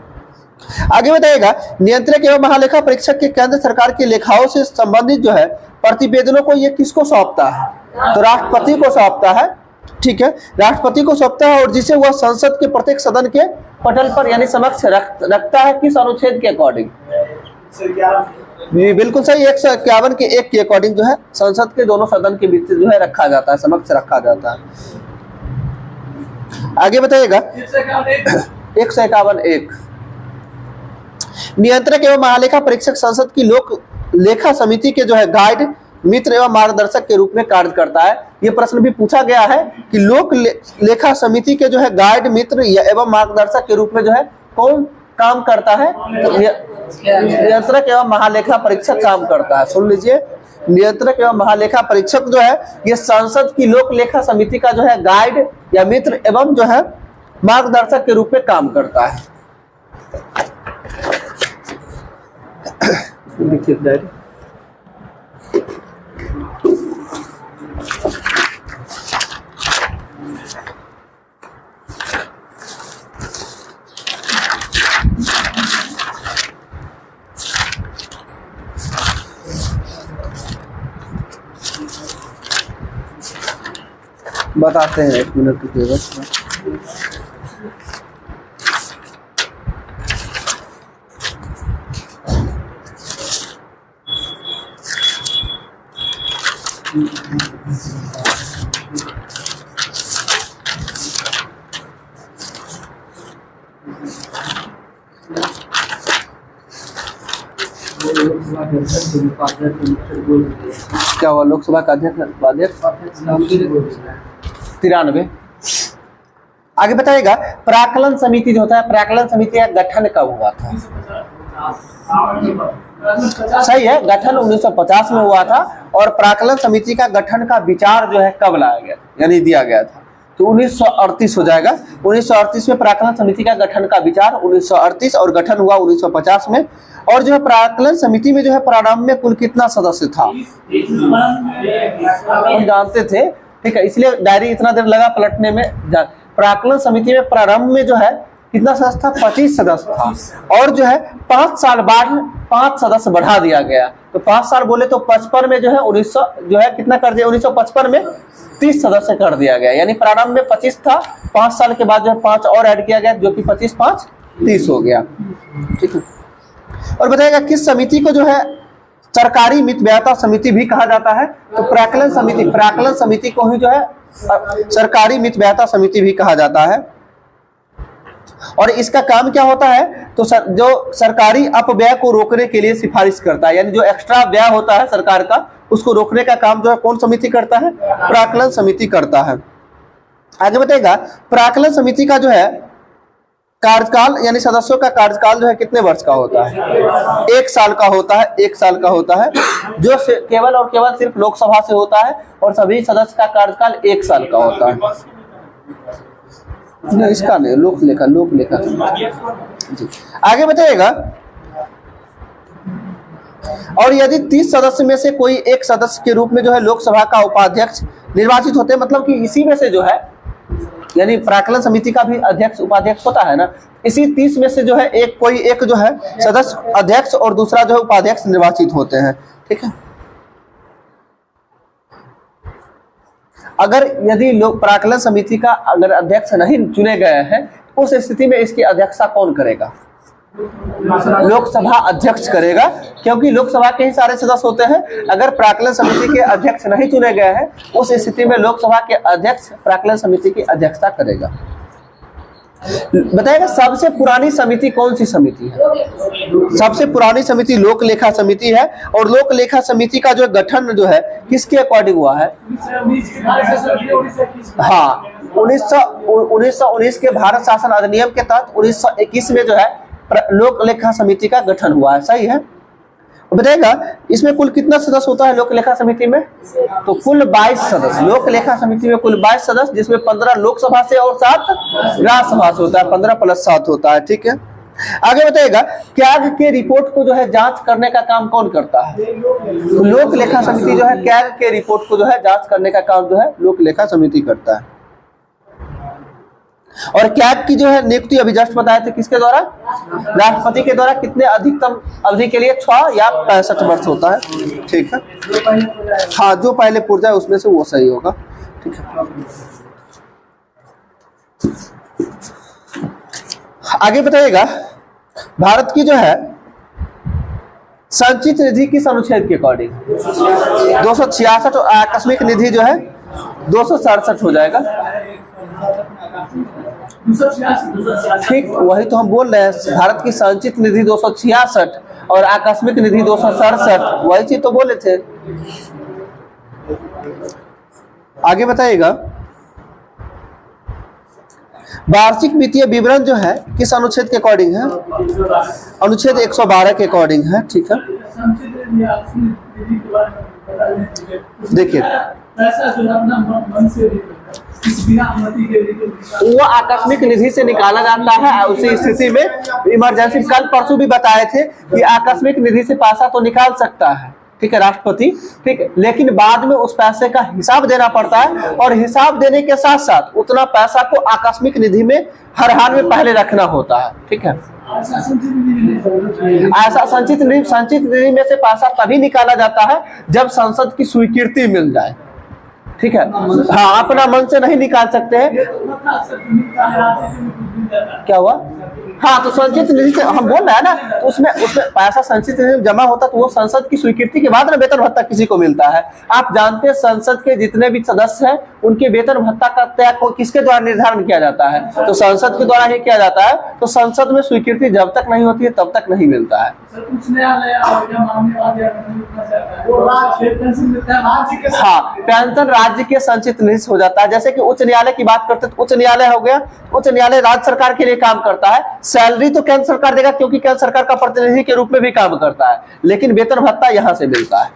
आगे बताइएगा, नियंत्रक एवं महालेखा परीक्षक के केंद्र सरकार की लेखाओं से संबंधित जो है प्रतिवेदनों को ये किसको सौंपता है? तो राष्ट्रपति को सौंपता है, ठीक है। राष्ट्रपति को सौंपता है और जिसे वह संसद के प्रत्येक सदन के पटल पर यानी समक्ष रखता है। किस अनुच्छेद के अकॉर्डिंग? बिल्कुल सही, 151 के 1 के अकॉर्डिंग जो है संसद के दोनों सदन के बीच जो है रखा जाता है, समक्ष रखा जाता है। आगे बताइएगा, 151(1) नियंत्रक एवं महालेखा परीक्षक संसद की लोक लेखा समिति के जो है गाइड, मित्र एवं मार्गदर्शक के रूप में कार्य करता है। यह प्रश्न भी पूछा गया है कि लोक लेखा समिति के जो है गाइड, मित्र एवं मार्गदर्शक के रूप में जो है कौन काम करता है? नियंत्रक एवं महालेखा परीक्षक काम करता है। सुन लीजिए, नियंत्रक एवं महालेखा परीक्षक जो है ये संसद की लोक लेखा समिति का जो है गाइड या मित्र एवं जो है मार्गदर्शक के रूप में काम करता है। बताते हैं, 1 मिनट रुकिएगा। क्या हुआ लोकसभा का अध्यक्ष 93। आगे बताइएगा प्राक्कलन समिति जो होता है, प्राक्कलन समिति का गठन कब हुआ था? सही है, गठन 1950 में हुआ था। और प्राक्कलन समिति का गठन का विचार जो है कब लाया गया यानी दिया गया था? तो 1938 हो जाएगा। 1938 में प्राक्कलन समिति का गठन का विचार 1938 और गठन हुआ 1950 में। और जो है प्राक्कलन समिति में जो है प्रारंभ में कुल कितना सदस्य था? हम जानते थे, ठीक है, इसलिए डायरी इतना देर लगा पलटने में। प्राक्कलन समिति में प्रारंभ में जो है कितना सदस्य था? 25 सदस्य था। और जो है 5 साल बाद 5 सदस्य बढ़ा दिया गया। तो 5 साल बोले तो 55 में जो है 1900 जो है कितना कर दिया? 1955 में 30 सदस्य कर दिया गया। यानी प्रारंभ में 25 था, 5 साल के बाद जो है 5 और ऐड किया गया, जो कि 25 5 30 हो गया। ठीक है। और बताइएगा किस समिति को जो है सरकारी मितव्ययिता समिति भी कहा जाता है? तो प्राक्कलन समिति को ही जो है सरकारी मितव्ययिता समिति भी कहा जाता है। और इसका काम क्या होता है? तो जो सरकारी अपव्यय को रोकने के लिए सिफारिश करता है, यानी जो एक्स्ट्रा व्यय होता है सरकार का, उसको रोकने का काम जो है कौन समिति करता है? प्राक्कलन समिति करता है। आगे बताइएगा प्राक्कलन समिति का जो है कार्यकाल यानी सदस्यों का कार्यकाल जो है कितने वर्ष का होता है? 1 साल का होता है। 1 साल का होता है, जो केवल और केवल सिर्फ लोकसभा से होता है। और सभी सदस्य का कार्यकाल 1 साल का होता है। नहीं, इसका नहीं, लोकलेखा जी। आगे बताइएगा और यदि 30 सदस्य में से कोई एक सदस्य के रूप में जो है लोकसभा का उपाध्यक्ष निर्वाचित होते हैं, मतलब कि इसी में से जो है यानी प्राक्कलन समिति का भी अध्यक्ष उपाध्यक्ष होता है ना, इसी 30 में से जो है कोई एक जो है सदस्य अध्यक्ष और दूसरा जो है उपाध्यक्ष निर्वाचित होते हैं। ठीक है। अगर यदि लोग प्राक्कलन समिति का अगर अध्यक्ष नहीं चुने गए हैं, उस स्थिति में इसकी अध्यक्षता कौन करेगा? लोकसभा अध्यक्ष करेगा, क्योंकि लोकसभा के ही सारे सदस्य होते हैं। अगर प्राक्कलन समिति के अध्यक्ष नहीं चुने गए हैं, उस स्थिति में लोकसभा के अध्यक्ष प्राक्कलन समिति की अध्यक्षता करेगा। बताइएगा सबसे पुरानी समिति कौन सी समिति है? सबसे पुरानी समिति लोक लेखा समिति है। और लोक लेखा समिति का जो गठन जो है किसके अकॉर्डिंग हुआ है? हाँ, 1919 के भारत शासन अधिनियम के तहत 1921 में जो है लोक लेखा समिति का गठन हुआ है। सही है। बताइएगा इसमें कुल कितना सदस्य होता है लोक लेखा समिति में? तो कुल 22 सदस्य। लोक लेखा समिति में कुल 22 सदस्य, जिसमें 15 लोकसभा से और 7 राज्यसभा से होता है। 15 + 7 होता है। ठीक है। आगे बताइएगा कैग के रिपोर्ट को जो है जांच करने का काम कौन करता है? लोक लेखा समिति जो है कैग के रिपोर्ट को जो है जांच करने का काम जो है लोक लेखा समिति करता है। और कैग की जो है नियुक्ति अभी जस्ट बताए थे किसके द्वारा? राष्ट्रपति के द्वारा। कितने अधिकतम अवधि के लिए? 6 या 65 वर्ष होता है। ठीक है। हाँ, जो पहले पूर्व जाए उसमें से वो सही होगा। ठीक है। आगे बताइएगा भारत की जो है संचित निधि किस अनुच्छेद के अकॉर्डिंग? 266। और आकस्मिक निधि जो है 267 हो जाएगा। ठीक, वही तो हम बोल रहे हैं। भारत की संचित निधि 266 और आकस्मिक निधि 267, वही चीज तो बोले थे। आगे बताइएगा वार्षिक वित्तीय विवरण जो है किस अनुच्छेद के अकॉर्डिंग है? अनुच्छेद 112 के अकॉर्डिंग है। ठीक है। देखिए वो आकस्मिक निधि से निकाला जाता है। उसी स्थिति में इमरजेंसी, कल परसों भी बताए थे कि आकस्मिक निधि से पैसा तो निकाल सकता है, ठीक है, राष्ट्रपति, ठीक, लेकिन बाद में उस पैसे का हिसाब देना पड़ता है। और हिसाब देने के साथ साथ उतना पैसा को आकस्मिक निधि में हर हाल में पहले रखना होता है। ठीक है। ऐसा संचित निधि में से पैसा तभी निकाला जाता है जब संसद की स्वीकृति मिल जाए। ठीक है, हाँ अपना मन से नहीं निकाल सकते हैं। क्या हुआ? हाँ तो संचित निधि से हम बोल रहे हैं ना, तो उसमें पैसा संचित निधि में जमा होता तो वो संसद की स्वीकृति के बाद ना वेतन भत्ता किसी को मिलता है। आप जानते हैं संसद के जितने भी सदस्य हैं उनके वेतन भत्ता का तय किसके द्वारा निर्धारण किया जाता है? तो संसद के द्वारा ही किया जाता है। तो संसद में स्वीकृति जब तक नहीं होती है तब तक नहीं मिलता है। हाँ पेंशन राज्य के संचित निधि से हो जाता है। जैसे कि उच्च न्यायालय की बात करते हैं तो उच्च न्यायालय हो गया, उच्च न्यायालय राज्य सरकार के लिए काम करता है। सैलरी तो केंद्र सरकार देगा क्योंकि केंद्र सरकार का प्रतिनिधि के रूप में भी काम करता है, लेकिन वेतन भत्ता यहाँ से मिलता है।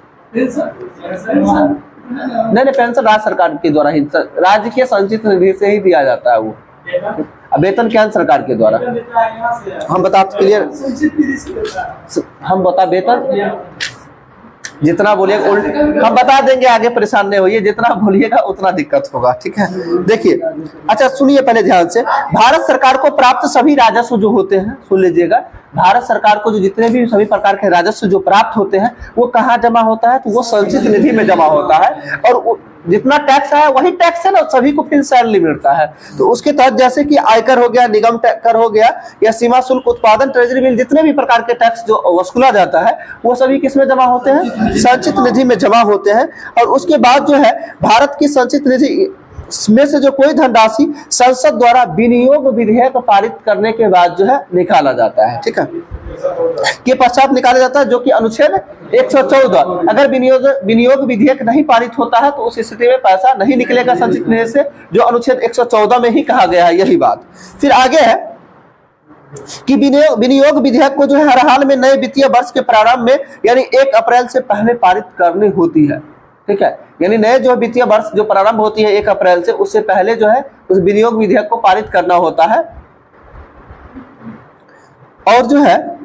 नहीं पेंशन राज्य सरकार के द्वारा ही, राज्य के संचित निधि से ही दिया जाता है वो, वेतन केंद्र सरकार के द्वारा। हम बता क्लियर, हम बता वेतन जितना बोलिएगा हम बता देंगे, आगे परेशान नहीं होइए, जितना बोलिएगा उतना दिक्कत होगा, ठीक है। देखिए अच्छा सुनिए पहले ध्यान से, भारत सरकार को प्राप्त सभी राजस्व जो होते हैं, सुन लीजिएगा, भारत सरकार को जो जितने भी सभी प्रकार के राजस्व जो प्राप्त होते हैं वो कहाँ जमा होता है? तो वो संचित निधि में जमा होता है। और जितना टैक्स है वही टैक्स है ना, सभी को फिर सैलरी मिलता है। तो उसके तहत जैसे कि आयकर हो गया, निगम कर हो गया, या सीमा शुल्क, उत्पादन, ट्रेजरी बिल, जितने भी प्रकार के टैक्स जो वसूला जाता है वो सभी किस में जमा होते हैं? संचित निधि में जमा होते हैं। और उसके बाद जो है भारत की संचित निधि में से जो कोई धनराशि संसद द्वारा विनियोग विधेयक पारित करने के बाद जो है निकाला जाता है, ठीक है, के पश्चात निकाला जाता है, जो कि अनुच्छेद 114, अगर विनियोग विधेयक नहीं पारित होता है तो उस स्थिति में पैसा नहीं निकलेगा संचित निधि से, जो अनुच्छेद 114 में ही कहा गया है यही बात। फिर आगे है कि विनियोग विधेयक को जो है हर हाल में नए वित्तीय वर्ष के प्रारंभ में यानी 1 अप्रैल से पहले पारित करनी होती है, ठीक है, यानी नए जो वित्तीय वर्ष जो प्रारंभ होती है 1 अप्रैल से, उससे पहले जो है उस विनियोग विधेयक को पारित करना होता है। और जो है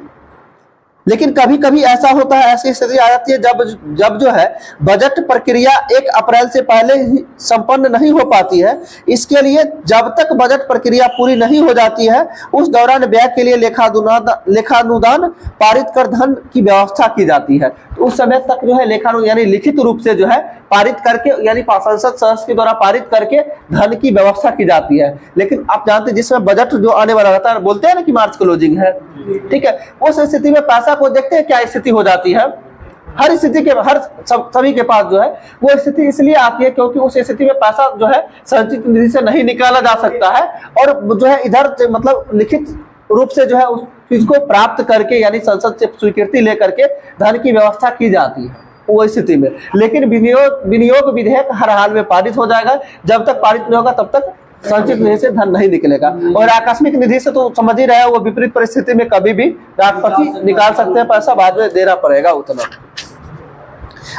लेकिन कभी कभी ऐसा होता है, ऐसी स्थिति आ जाती है जब जो है बजट प्रक्रिया 1 अप्रैल से पहले ही संपन्न नहीं हो पाती है। इसके लिए जब तक बजट प्रक्रिया पूरी नहीं हो जाती है उस दौरान व्यय के लिए लेखानुदान पारित कर धन की व्यवस्था की जाती है। तो उस समय तक जो है लेखानुदान यानी लिखित रूप से जो है पारित करके, यानी संसद सदस्य के द्वारा पारित करके धन की व्यवस्था की जाती है। लेकिन आप जानते हैं जिसमें बजट जो आने वाला रहता है, बोलते हैं ना कि मार्च क्लोजिंग है, ठीक है, उस स्थिति में पैसा को देखते हैं क्या स्थिति हो जाती है। हर स्थिति के सभी के पास जो है वो स्थिति इसलिए आती है क्योंकि उस स्थिति में पैसा जो है संचित निधि से नहीं निकाला जा सकता है, और जो है इधर मतलब लिखित रूप से जो है उस चीज को प्राप्त करके यानी संसद से स्वीकृति लेकर के धन की व्यवस्था की जाती है वो स्थिति में। लेकिन विनियोग विधेयक हर हाल में पारित हो जाएगा, जब तक पारित नहीं होगा तब तक संचित निधि से धन नहीं निकलेगा। और आकस्मिक निधि से तो समझ ही रहे हैं, वो विपरीत परिस्थिति में कभी भी राष्ट्रपति निकाल सकते हैं पैसा, बाद में देना पड़ेगा उतना।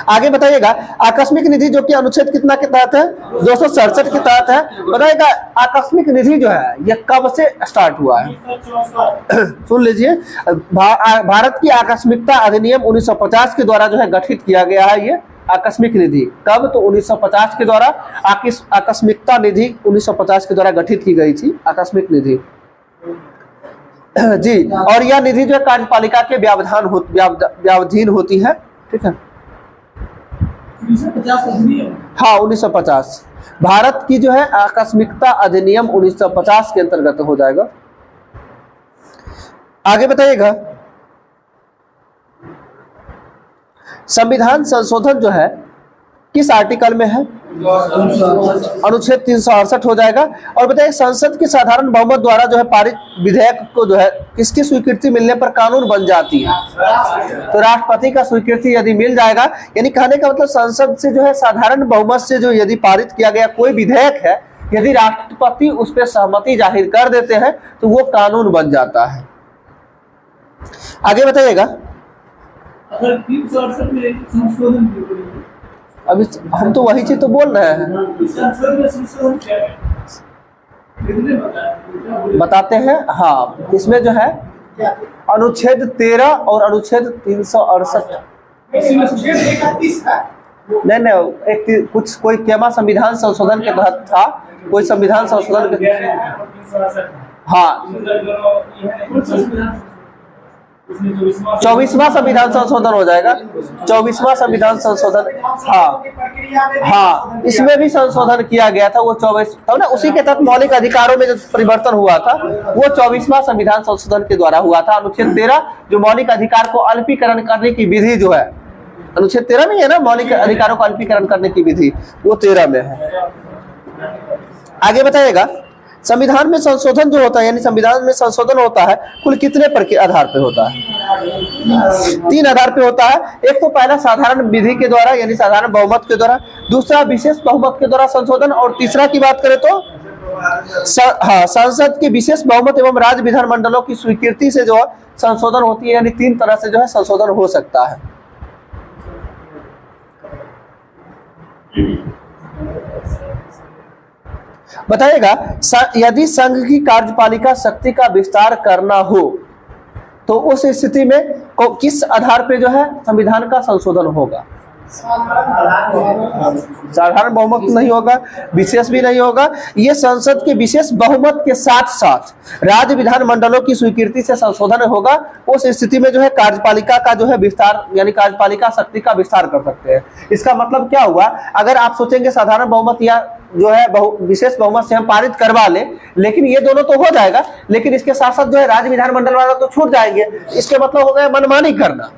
आगे बताइएगा आकस्मिक निधि जो कि अनुच्छेद कितना के तहत है? 267 के तहत है। बताइएगा आकस्मिक निधि जो है यह कब से स्टार्ट हुआ है? सुन लीजिए, भारत की आकस्मिकता अधिनियम 1950 के द्वारा जो है गठित किया गया है ये आकस्मिक निधि। कब? तो 1950 के द्वारा आकस्मिकता निधि 1950 के द्वारा गठित की गई थी आकस्मिक निधि जी। और यह निधि जो है कार्यपालिका के व्यावधान होती है, ठीक है। 1950 1950 भारत की जो है आकस्मिकता अधिनियम 1950 के अंतर्गत हो जाएगा। आगे बताइएगा संविधान संशोधन जो है किस आर्टिकल में है? अनुच्छेद 368 हो जाएगा। और बताइए संसद के साधारण बहुमत द्वारा जो है पारित विधेयक को जो है किसकी स्वीकृति मिलने पर कानून बन जाती है? तो राष्ट्रपति का स्वीकृति यदि मिल जाएगा, यानी कहने का मतलब संसद से जो है साधारण बहुमत से जो यदि पारित किया गया कोई विधेयक है, यदि राष्ट्रपति उस पर सहमति जाहिर कर देते हैं तो वो कानून बन जाता है। आगे बताइएगा अगर 368 में संशोधन अभी हम तो वही चीज तो बोल रहे हैं, बताते हैं। हाँ इसमें जो है अनुच्छेद 13 और अनुच्छेद 368 नहीं एक कुछ कोई केमा संविधान संशोधन के तहत था, कोई संविधान संशोधन के, हाँ इसमें 24वां संविधान संशोधन हो जाएगा, 24वां संविधान संशोधन। हाँ हाँ, इसमें भी संशोधन किया गया था, वो 24 तब ना, उसी के तहत मौलिक अधिकारों में जो परिवर्तन हुआ था वो 24वां संविधान संशोधन के द्वारा हुआ था। अनुच्छेद 13 जो मौलिक अधिकार को अल्पीकरण करने की विधि जो है, अनुच्छेद 13 में है ना, मौलिक अधिकारों को अल्पीकरण करने की विधि, वो 13 में है। आगे बताइएगा, संविधान में संशोधन जो होता है, यानी संविधान में संशोधन होता है कुल कितने पर के आधार पे होता है? 3 आधार पे होता है। एक तो पहला साधारण विधि के द्वारा, यानी साधारण बहुमत के द्वारा, दूसरा विशेष बहुमत के द्वारा संशोधन, और तीसरा की बात करें तो संसद के विशेष बहुमत एवं राज्य विधानमंडलों की स्वीकृति से जो संशोधन होती है, यानी 3 तरह से जो है संशोधन हो सकता है। बताइएगा, यदि संघ की कार्यपालिका शक्ति का विस्तार करना हो तो उस स्थिति में किस आधार पे जो है संविधान का संशोधन होगा? साधारण बहुमत नहीं होगा, विशेष भी नहीं होगा, ये संसद के विशेष बहुमत के साथ साथ राज्य विधानमंडलों की स्वीकृति से संशोधन होगा। उस स्थिति में जो है कार्यपालिका का जो है विस्तार, यानी कार्यपालिका शक्ति का विस्तार कर सकते हैं। इसका मतलब क्या हुआ, अगर आप सोचेंगे साधारण बहुमत या जो है विशेष बहुमत से हम पारित करवा ले, लेकिन ये दोनों तो हो जाएगा, लेकिन इसके साथ साथ जो है राज्य विधानमंडल वाला तो छूट जाएंगे। इसके मतलब हो गया मनमानी करना,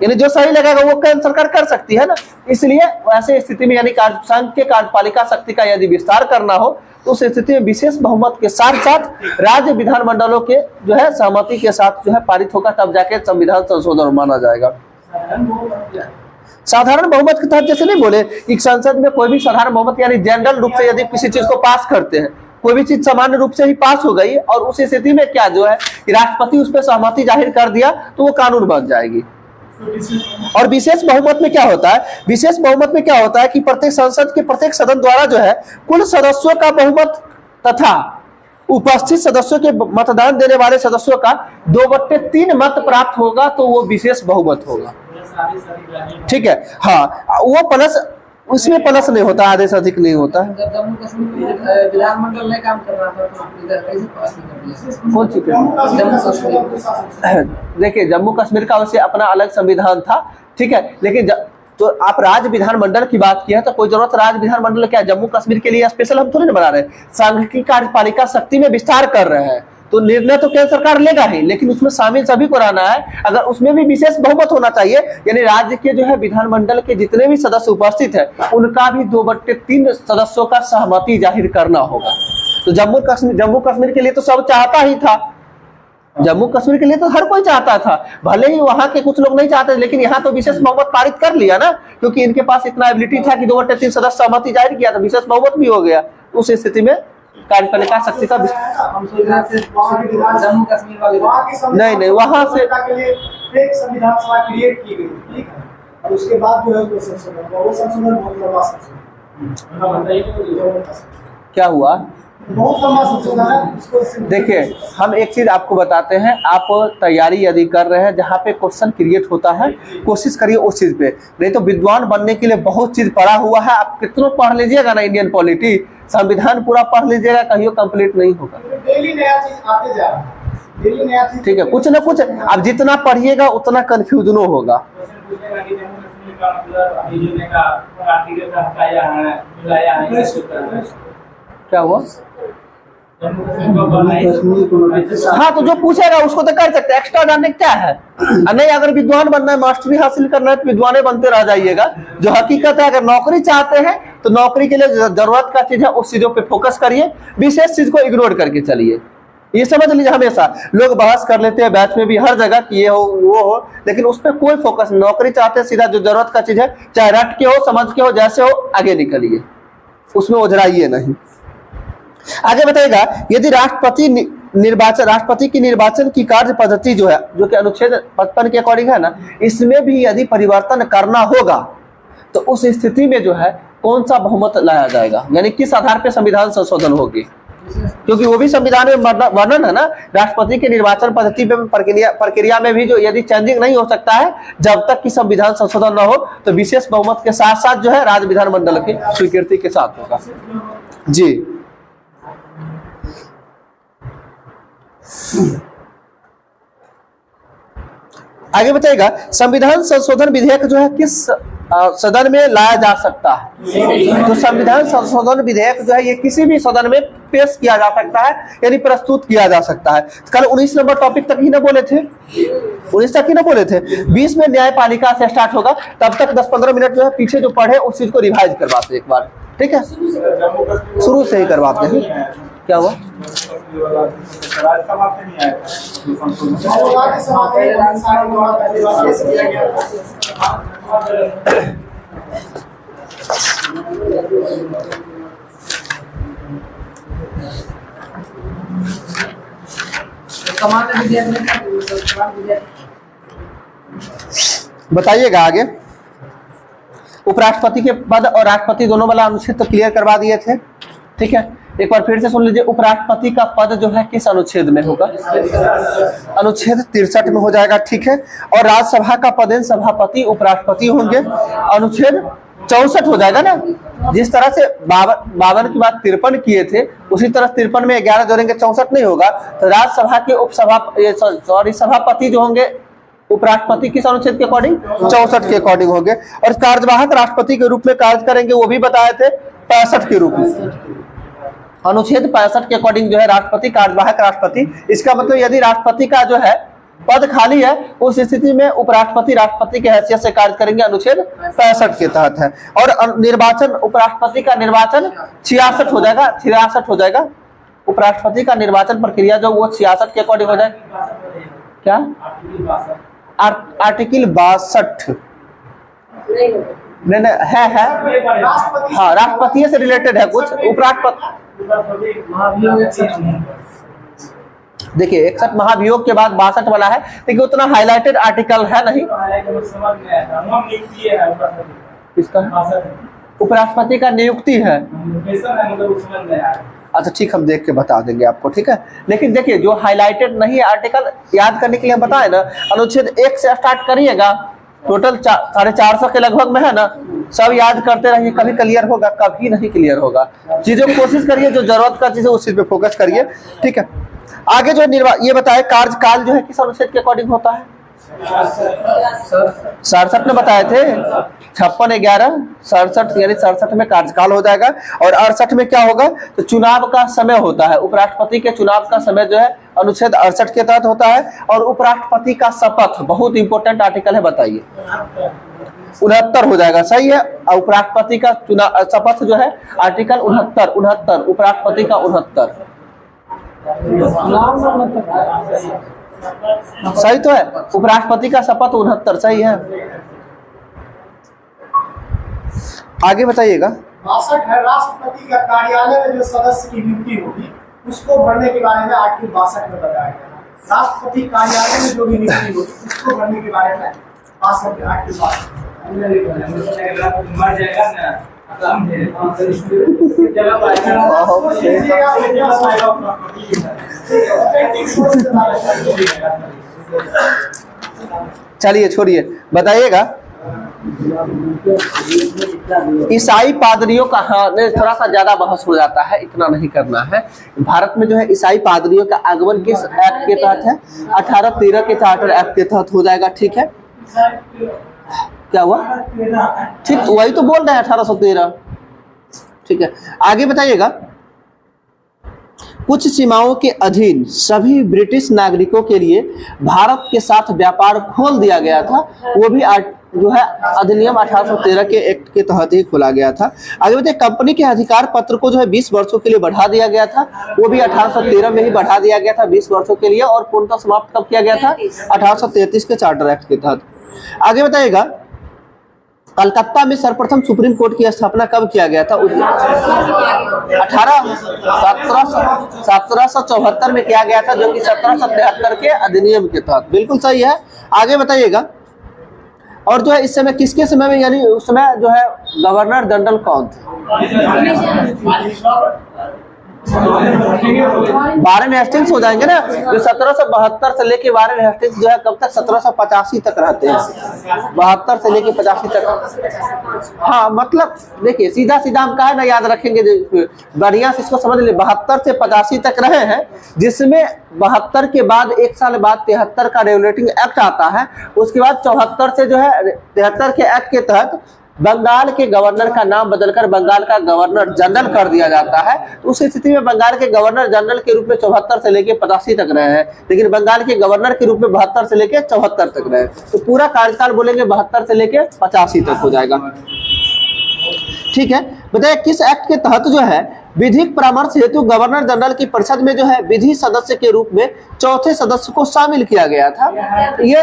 यानी जो सही लगेगा वो केंद्र सरकार कर सकती है ना। इसलिए वैसे स्थिति में, यानी संघ के कार्यपालिका शक्ति का यदि विस्तार करना हो तो उस स्थिति में विशेष बहुमत के साथ साथ राज्य विधानमंडलों के जो है सहमति के साथ जो है पारित होगा, तब जाके संविधान संशोधन माना जाएगा। साधारण बहुमत के तहत जैसे नहीं बोले कि संसद में कोई भी साधारण बहुमत यानी जनरल रूप से यदि किसी चीज को पास करते हैं, कोई भी चीज सामान्य रूप से ही पास हो गई और उस स्थिति में क्या जो है कि राष्ट्रपति उस पर सहमति जाहिर कर दिया तो वो कानून बन जाएगी। और विशेष बहुमत में क्या होता है, विशेष बहुमत में क्या होता है कि प्रत्येक संसद के प्रत्येक सदन द्वारा जो है कुल सदस्यों का बहुमत तथा उपस्थित सदस्यों के मतदान देने वाले सदस्यों का 2/3 मत प्राप्त होगा तो वो विशेष बहुमत होगा। ठीक है, हाँ, वो प्लस, उसमें प्लस नहीं होता, आधे से अधिक नहीं होता है। जम्मू कश्मीर विधानमंडल ने काम कर रहा था तो इधर कैसे पास नहीं कर दिया? कौन सी? जम्मू कश्मीर। देखिए, जम्मू कश्मीर का वैसे अपना अलग संविधान था, ठीक है, लेकिन तो आप राज्य विधानमंडल की बात की है तो कोई जरूरत राज्य विधानमंडल क्या जम्मू कश्मीर के लिए स्पेशल हम थोड़ी ना बना रहे हैं। संघ की कार्यपालिका शक्ति में विस्तार कर रहे हैं तो निर्णय तो केंद्र सरकार लेगा ही, लेकिन उसमें शामिल सभी को रहना है। अगर उसमें भी विशेष बहुमत होना चाहिए, यानी राज्य के जो है विधानमंडल के जितने भी सदस्य उपस्थित है उनका भी 2/3 सदस्यों का सहमति जाहिर करना होगा। तो जम्मू कश्मीर के लिए तो सब चाहता ही था, जम्मू कश्मीर के लिए तो हर कोई चाहता था, भले ही वहां के कुछ लोग नहीं चाहते, लेकिन यहाँ तो विशेष बहुमत पारित कर लिया ना, क्योंकि इनके पास इतना एबिलिटी था कि 2/3 सदस्य सहमति जाहिर किया तो विशेष बहुमत भी हो गया। उस स्थिति में कार्यपालिका शक्ति का जम्मू कश्मीर वाले नहीं, वहां से एक संविधान सभा क्रिएट की गई, ठीक है, और उसके बाद जो है वो संशोधन बहुत लंबा संशोधन क्या हुआ, बहुत लंबा संशोधन है उसको। देखिए, हम एक चीज आपको बताते हैं, आप तैयारी यदि कर रहे हैं जहाँ पे क्वेश्चन क्रिएट होता है कोशिश करिए उस चीज पे, नहीं तो विद्वान बनने के लिए बहुत चीज पढ़ा हुआ है। आप कितना पढ़ लीजिएगा ना इंडियन पॉलिटी, संविधान पूरा पढ़ लीजिएगा, कहीं कंप्लीट नहीं होगा। डेली नया चीज आते जा रहा है, डेली नया चीज, ठीक है, कुछ ना कुछ आप जितना पढ़िएगा उतना कंफ्यूजन होगा। क्या हुआ? हाँ, तो जो पूछेगा उसको तो कर सकते हैं, एक्स्ट्रा जानने क्या है। नहीं, अगर विद्वान बनना है, मास्टरी हासिल करना है तो विद्वान बनते रह जाइएगा। जो हकीकत है, अगर नौकरी चाहते हैं तो नौकरी के लिए जरूरत का चीज है उस चीजों पे फोकस करिए, विशेष चीज को इग्नोर करके चलिए। ये समझ लीजिए, हमेशा लोग बहस कर लेते हैं बैच में भी हर जगह कि ये हो वो हो, लेकिन उस पर कोई फोकस। नौकरी चाहते हैं, सीधा जो जरूरत का चीज है, चाहे रट के हो, समझ के हो, जैसे हो, आगे निकलिए, उसमें उजराइए नहीं। आगे बताएगा, यदि राष्ट्रपति की निर्वाचन की कार्य पद्धति जो है, जो कि अनुच्छेद 55 के अकॉर्डिंग है ना, इसमें भी यदि परिवर्तन करना होगा तो उस स्थिति में जो है कौन सा बहुमत लाया जाएगा, यानी किस आधार पर संविधान संशोधन होगी, क्योंकि वो भी संविधान में वर्णन है ना। राष्ट्रपति के निर्वाचन पद्धति में प्रक्रिया में भी जो यदि चेंजिंग नहीं हो सकता है जब तक कि संविधान संशोधन न हो, तो विशेष बहुमत के साथ साथ जो है राज्य विधानमंडल की स्वीकृति के साथ होगा। जी, आगे बताइएगा, संविधान संशोधन विधेयक जो है किस सदन में लाया जा सकता है? तो संविधान संशोधन विधेयक जो है ये किसी भी सदन में पेश किया जा सकता है, यानी प्रस्तुत किया जा सकता है। कल 19 नंबर टॉपिक तक ही ना बोले थे, 19 तक ही ना बोले थे। 20 में न्यायपालिका से स्टार्ट होगा, तब तक 10-15 मिनट जो है पीछे जो पढ़े उस चीज को रिवाइज करवाते एक बार, ठीक है, शुरू से ही करवाते हैं। क्या हुआ? राज्यसभा से नहीं आया सामान्य विद्यार्थी बताइएगा आगे। उपराष्ट्रपति के पद और राष्ट्रपति दोनों वाला अनुच्छेद तो क्लियर करवा दिए थे, ठीक है। एक बार फिर से सुन लीजिए, उपराष्ट्रपति का पद जो है किस अनुच्छेद में होगा? अनुच्छेद 63 में हो जाएगा, ठीक है। और राज्यसभा का पदेन सभापति उपराष्ट्रपति होंगे, अनुच्छेद 64 हो जाएगा ना। जिस तरह से 52 के बाद 53 किए थे, उसी तरह 53 में 11 जोड़ेंगे 64 नहीं होगा। तो राज्यसभा के सभापति जो होंगे उपराष्ट्रपति किस अनुच्छेद के अकॉर्डिंग? 64 के अकॉर्डिंग होंगे। और कार्यवाहक राष्ट्रपति के रूप में कार्य करेंगे, वो भी बताए थे 65 के रूप में। अनुच्छेद 65 के अकॉर्डिंग जो है राष्ट्रपति कार्यवाहक राष्ट्रपति। इसका मतलब यदि राष्ट्रपति का जो है पद खाली है, उस स्थिति में उपराष्ट्रपति राष्ट्रपति के हैसियत से कार्य करेंगे, अनुच्छेद 65 के तहत है। और निर्वाचन, उपराष्ट्रपति का निर्वाचन 66 हो जाएगा, 63 हो जाएगा। उपराष्ट्रपति का निर्वाचन प्रक्रिया जो वो 66 के अकॉर्डिंग हो जाएगा। क्या? आर्टिकल 62 नहीं है हाँ, राष्ट्रपति से रिलेटेड है कुछ। उपराष्ट्रपति देखिए 61 महाभियोग के बाद 62 वाला है, लेकिन उतना हाईलाइटेड आर्टिकल है नहीं। किसका? उपराष्ट्रपति का नियुक्ति है। अच्छा ठीक, हम देख के बता देंगे आपको, ठीक है। लेकिन देखिए जो हाईलाइटेड नहीं है आर्टिकल, याद करने के लिए हम बताए ना, अनुच्छेद 1 से स्टार्ट करिएगा, टोटल 450 के लगभग में है ना। सब याद करते रहिए, कभी क्लियर होगा कभी नहीं क्लियर होगा। चीजों को कोशिश करिए, जो जरूरत का चीज है उस चीज पे फोकस करिए, ठीक है। आगे जो ये बताए कार्यकाल जो है किस अनुच्छेद के अकॉर्डिंग होता है? 67 में बताए थे, 56-11 67, यानी 67 में कार्यकाल हो जाएगा। और 68 में क्या होगा? तो चुनाव का समय होता है। उपराष्ट्रपति के चुनाव का समय जो है अनुच्छेद 68 के तहत होता है। और उपराष्ट्रपति का शपथ बहुत इंपॉर्टेंट आर्टिकल है, बताइए। 69 हो जाएगा, सही है। और उपराष्ट्रपति का चुनाव शपथ जो है आर्टिकल 69 उपराष्ट्रपति का 69 सही तो है। उपराष्ट्रपति का शपथ 69 सही है। आगे बताइएगा। 62 है, राष्ट्रपति का कार्यालय में जो सदस्य की नियुक्ति होगी उसको भरने के बारे में आर्टिकल 62 में बताया गया। राष्ट्रपति कार्यालय में जो भी नियुक्ति होगी उसको भरने के बारे में 62 आर्टिकल 62 मर जाएगा ना। चलिए छोड़िए, बताइएगा। ईसाई पादरियों का, हाँ थोड़ा सा ज्यादा बहस हो जाता है, इतना नहीं करना है। भारत में जो है ईसाई पादरियों का आगमन किस एक्ट के तहत है? 1813 के चार्टर एक्ट के तहत हो जाएगा, ठीक है। क्या हुआ? ठीक, वही तो बोल रहे हैं 1813, ठीक है। आगे बताइएगा। कुछ सीमाओं के अधीन सभी ब्रिटिश नागरिकों के लिए भारत के साथ व्यापार खोल दिया गया था, वो भी जो है अधिनियम 1813 के एक्ट के तहत ही खोला गया था। आगे बताइए। कंपनी के अधिकार पत्र को जो है 20 वर्षों के लिए बढ़ा दिया गया था, वो भी 1813 में ही बढ़ा दिया गया था 20 वर्षों के लिए। और पूर्णतः समाप्त कब किया गया था? 1833 के चार्टर एक्ट के तहत। आगे बताइएगा। कलकत्ता में सर्वप्रथम सुप्रीम कोर्ट की स्थापना कब किया गया था? 1774 में किया गया था, जो कि 1773 के अधिनियम के तहत। बिल्कुल सही है। आगे बताइएगा। और जो है इस समय किसके समय में, यानी उस समय जो है गवर्नर जनरल कौन थे? वारेन हेस्टिंग्स हो जाएंगे ना, जो 1772 से लेके वारेन हेस्टिंग्स जो है कब तक 1785 तक रहते हैं, 72 से लेके 85 तक। हाँ मतलब देखिए सीधा सीधा हम कहा ना याद रखेंगे, बढ़िया से इसको समझ ले, 72 से 85 तक रहे हैं, जिसमें 72 के बाद एक साल बाद 73 का रेगुलेटिंग एक्ट आता है। उसके बाद 74 से जो है 73 के एक्ट के तहत बंगाल के गवर्नर का नाम बदलकर बंगाल का गवर्नर जनरल कर दिया जाता है। तो उस स्थिति में बंगाल के गवर्नर जनरल के रूप में 74 से लेके 85 तक रहे हैं, लेकिन बंगाल के गवर्नर के रूप में 72 से लेके 74 तक रहे। तो पूरा कार्यकाल बोलेंगे 72 से लेके 85 तक हो जाएगा। ठीक है, बताइए किस एक्ट के तहत जो है विधिक परामर्श हेतु गवर्नर जनरल की परिषद में जो है विधि सदस्य के रूप में चौथे सदस्य को शामिल किया गया था। ये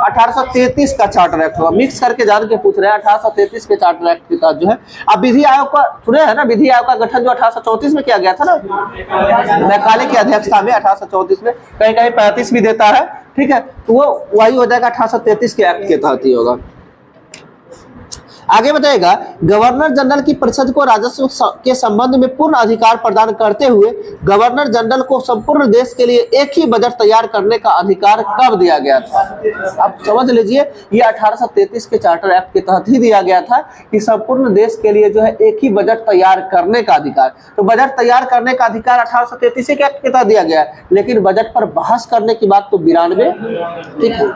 1833 का चार्टर एक्ट होगा, मिक्स करके जान के पूछ रहे हैं। 1833 के चार्टर एक्ट के तहत जो है, अब विधि आयोग का सुने है ना, विधि आयोग का गठन जो 1834 में किया गया था ना, मैकाले की अध्यक्षता में 1834 में, कहीं कहीं 35 भी देता है। ठीक है, तो वो वही हो जाएगा 1833 के एक्ट के तहत ही होगा। आगे बताएगा गवर्नर जनरल की परिषद को राजस्व के संबंध में पूर्ण अधिकार प्रदान करते हुए गवर्नर जनरल को संपूर्ण देश के लिए एक ही बजट तैयार करने का अधिकार कब दिया गया था। अब समझ लीजिए, ये 1833 के चार्टर एक्ट के तहत ही दिया गया था कि संपूर्ण देश के लिए जो है एक ही बजट तैयार करने का अधिकार। तो बजट तैयार करने का अधिकार 1833 के एक्ट के तहत दिया गया, लेकिन बजट पर बहस करने की बात तो 92। ठीक है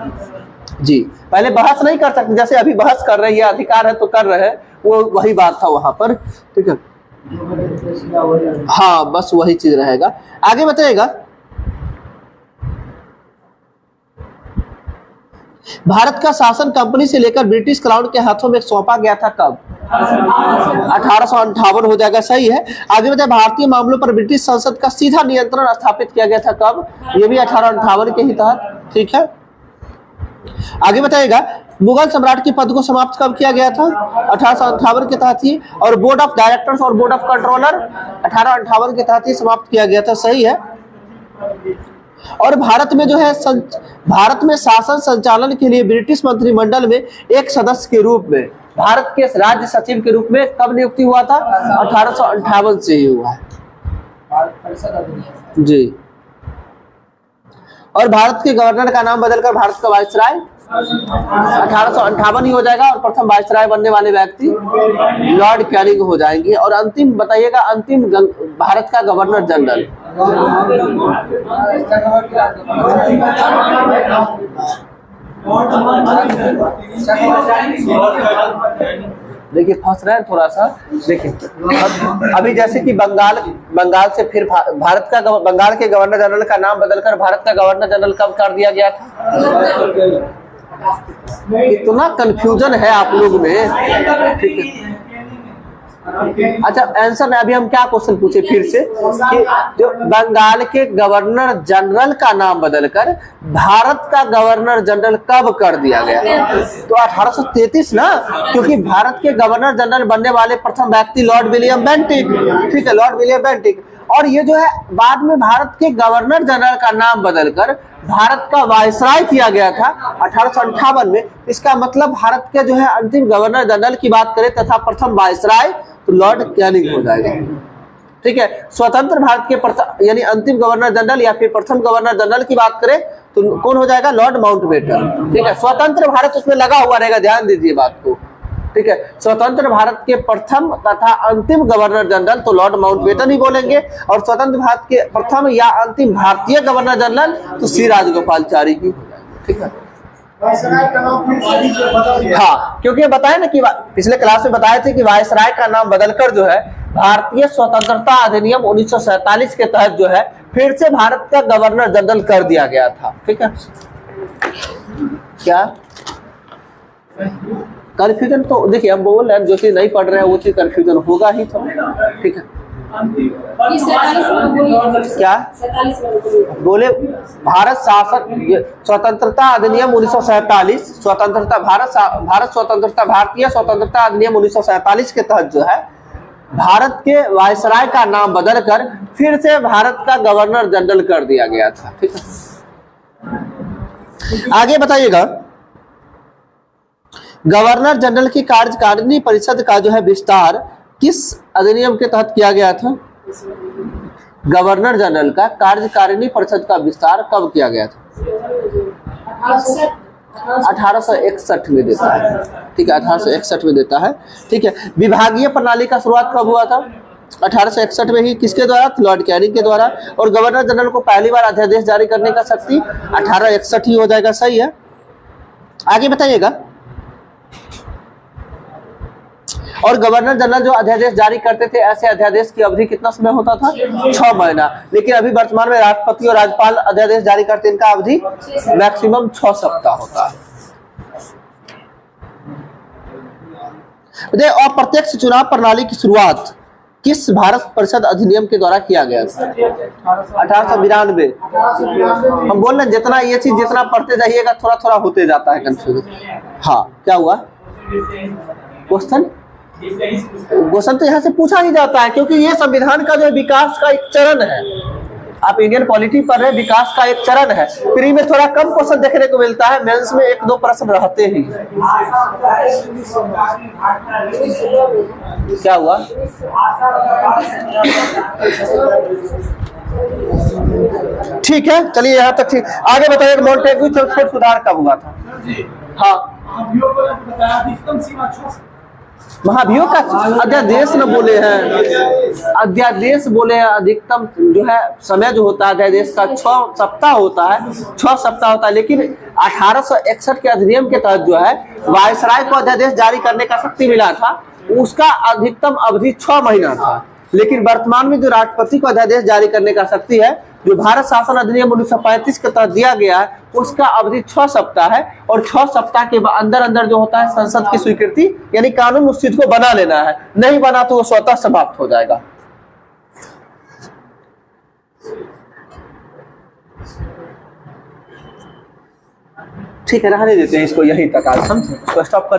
जी, पहले बहस नहीं कर सकते, जैसे अभी बहस कर रहे हैं, अधिकार है तो कर रहे हैं, वो वही बात था वहां पर। ठीक है, हाँ बस वही चीज रहेगा। आगे बताइएगा भारत का शासन कंपनी से लेकर ब्रिटिश क्राउन के हाथों में सौंपा गया था कब। 1858 हो जाएगा, सही है। आगे बताइए भारतीय मामलों पर ब्रिटिश संसद का सीधा नियंत्रण स्थापित किया गया था कब। ये भी 1858 के ही तहत। ठीक है, आगे बताइएगा मुगल सम्राट के पद को समाप्त कब किया गया था। 1858 के तहत ही। और बोर्ड ऑफ डायरेक्टर्स और बोर्ड ऑफ कंट्रोलर 1858 के तहत ही समाप्त किया गया था, सही है। और भारत में जो है भारत में शासन संचालन के लिए ब्रिटिश मंत्रिमंडल में एक सदस्य के रूप में भारत के राज्य सचिव के रूप में कब नियुक्ति हुआ था। 1858 से ही हुआ है जी। और भारत के गवर्नर का नाम बदलकर भारत का वायसराय 1858 ही हो जाएगा। और प्रथम वायसराय बनने वाले व्यक्ति लॉर्ड कैनिंग हो जाएंगे। और अंतिम बताइएगा, अंतिम भारत का गवर्नर जनरल देखिए फंस रहे हैं थोड़ा सा। देखिए अभी जैसे कि बंगाल से फिर भारत का बंगाल के गवर्नर जनरल का नाम बदलकर भारत का गवर्नर जनरल कब कर दिया गया था। इतना कंफ्यूजन है आप लोग में। ठीक है, अच्छा आंसर अभी हम क्या क्वेश्चन पूछे फिर से कि जो बंगाल के गवर्नर जनरल का नाम बदलकर भारत का गवर्नर जनरल कब कर दिया गया। तो 1833 ना, क्योंकि भारत के गवर्नर जनरल बनने वाले प्रथम व्यक्ति लॉर्ड विलियम बेंटिक। ठीक है, लॉर्ड विलियम बेंटिक। और ये जो है बाद में भारत के गवर्नर जनरल का नाम बदलकर भारत का वायसराय किया गया था 1858 में। इसका मतलब भारत के जो है अंतिम गवर्नर जनरल की बात करें तथा प्रथम वायसराय तो लॉर्ड कैनिंग हो जाएगा। ठीक है, स्वतंत्र भारत के यानी अंतिम गवर्नर जनरल या फिर प्रथम गवर्नर जनरल की बात करें तो कौन हो जाएगा, लॉर्ड माउंटबेटन। ठीक है, स्वतंत्र भारत उसमें लगा हुआ रहेगा, ध्यान दीजिए बात को। ठीक है, स्वतंत्र भारत के प्रथम तथा अंतिम गवर्नर जनरल तो लॉर्ड माउंटबेटन ही बोलेंगे। और स्वतंत्र भारत के प्रथम या अंतिम भारतीय गवर्नर जनरल तो श्री राजगोपालचारी की। ठीक है, हाँ, क्योंकि बताया ना कि पिछले क्लास में बताए थे कि वायसराय का नाम बदलकर जो है भारतीय स्वतंत्रता अधिनियम 1947 के तहत जो है फिर से भारत का गवर्नर जनरल कर दिया गया था। ठीक है, क्या कंफ्यूजन तो देखिए हम बोल रहे हैं, जो चीज नहीं पढ़ रहे हैं वो चीज कंफ्यूजन होगा ही तो। ठीक है, क्या बोले भारत शासन स्वतंत्रता अधिनियम 1947 स्वतंत्रता भारत स्वतंत्रता भारतीय स्वतंत्रता अधिनियम 1947 के तहत जो है भारत के वायसराय का नाम बदलकर फिर से भारत का गवर्नर जनरल कर दिया गया था। ठीक है, आगे बताइएगा गवर्नर जनरल की कार्यकारिणी परिषद का जो है विस्तार किस अधिनियम के तहत किया गया था। गवर्नर जनरल का कार्यकारिणी परिषद का विस्तार कब किया गया था? 1861 में देता है। ठीक है, 1861 में देता है। ठीक है, विभागीय प्रणाली का शुरुआत कब हुआ था? 1861 में ही। किसके द्वारा? लॉर्ड कैनिंग के द्वारा। और गवर्नर जनरल को पहली बार अध्यादेश जारी करने का शक्ति 1861 ही हो जाएगा। सही है, आगे बताइएगा। और गवर्नर जनरल जो अध्यादेश जारी करते थे, ऐसे अध्यादेश की अवधि कितना समय होता था? 6 महीना। लेकिन अभी वर्तमान में राष्ट्रपति और राज्यपाल अध्यादेश जारी करते हैं, इनका अवधि मैक्सिमम 6 सप्ताह होता है। अप्रत्यक्ष चुनाव प्रणाली की शुरुआत किस भारत परिषद अधिनियम के द्वारा किया गया था? 1892। हम बोल रहे जितना ये चीज जितना पढ़ते जाइएगा थोड़ा थोड़ा होते जाता है कंफ्यूजन। हाँ, क्या हुआ क्वेश्चन तो यहाँ से पूछा ही जाता है, क्योंकि ये संविधान का जो विकास का एक चरण है। आप इंडियन पॉलिटी पढ़ रहे, विकास का एक चरण है। प्री में थोड़ा कम क्वेश्चन देखने को मिलता है, मेंस में 1-2 प्रश्न रहते ही। क्या हुआ? ठीक है, चलिए यहाँ तक ठीक। आगे बताइए, मॉन्टेग्यू छोड़ सुधार कब हुआ था? हाँ, महाभियोग का अध्यादेश न बोले हैं, अध्यादेश बोले हैं। अधिकतम जो है समय जो होता है अध्यादेश का 6 सप्ताह होता है, 6 सप्ताह होता है। लेकिन 1861 के अधिनियम के तहत जो है वायसराय को अध्यादेश जारी करने का शक्ति मिला था, उसका अधिकतम अवधि 6 महीना था। लेकिन वर्तमान में जो राष्ट्रपति को अध्यादेश जारी करने का शक्ति है, जो भारत शासन अधिनियम 1935 के तहत दिया गया है, उसका अवधि 6 सप्ताह है। और 6 सप्ताह के अंदर अंदर जो होता है संसद की स्वीकृति, यानी कानून उस चीज को बना लेना है। नहीं बना तो वो स्वतः समाप्त हो जाएगा। ठीक है, रहने देते हैं इसको यहीं तक। आज समझे, इसको स्टॉप कर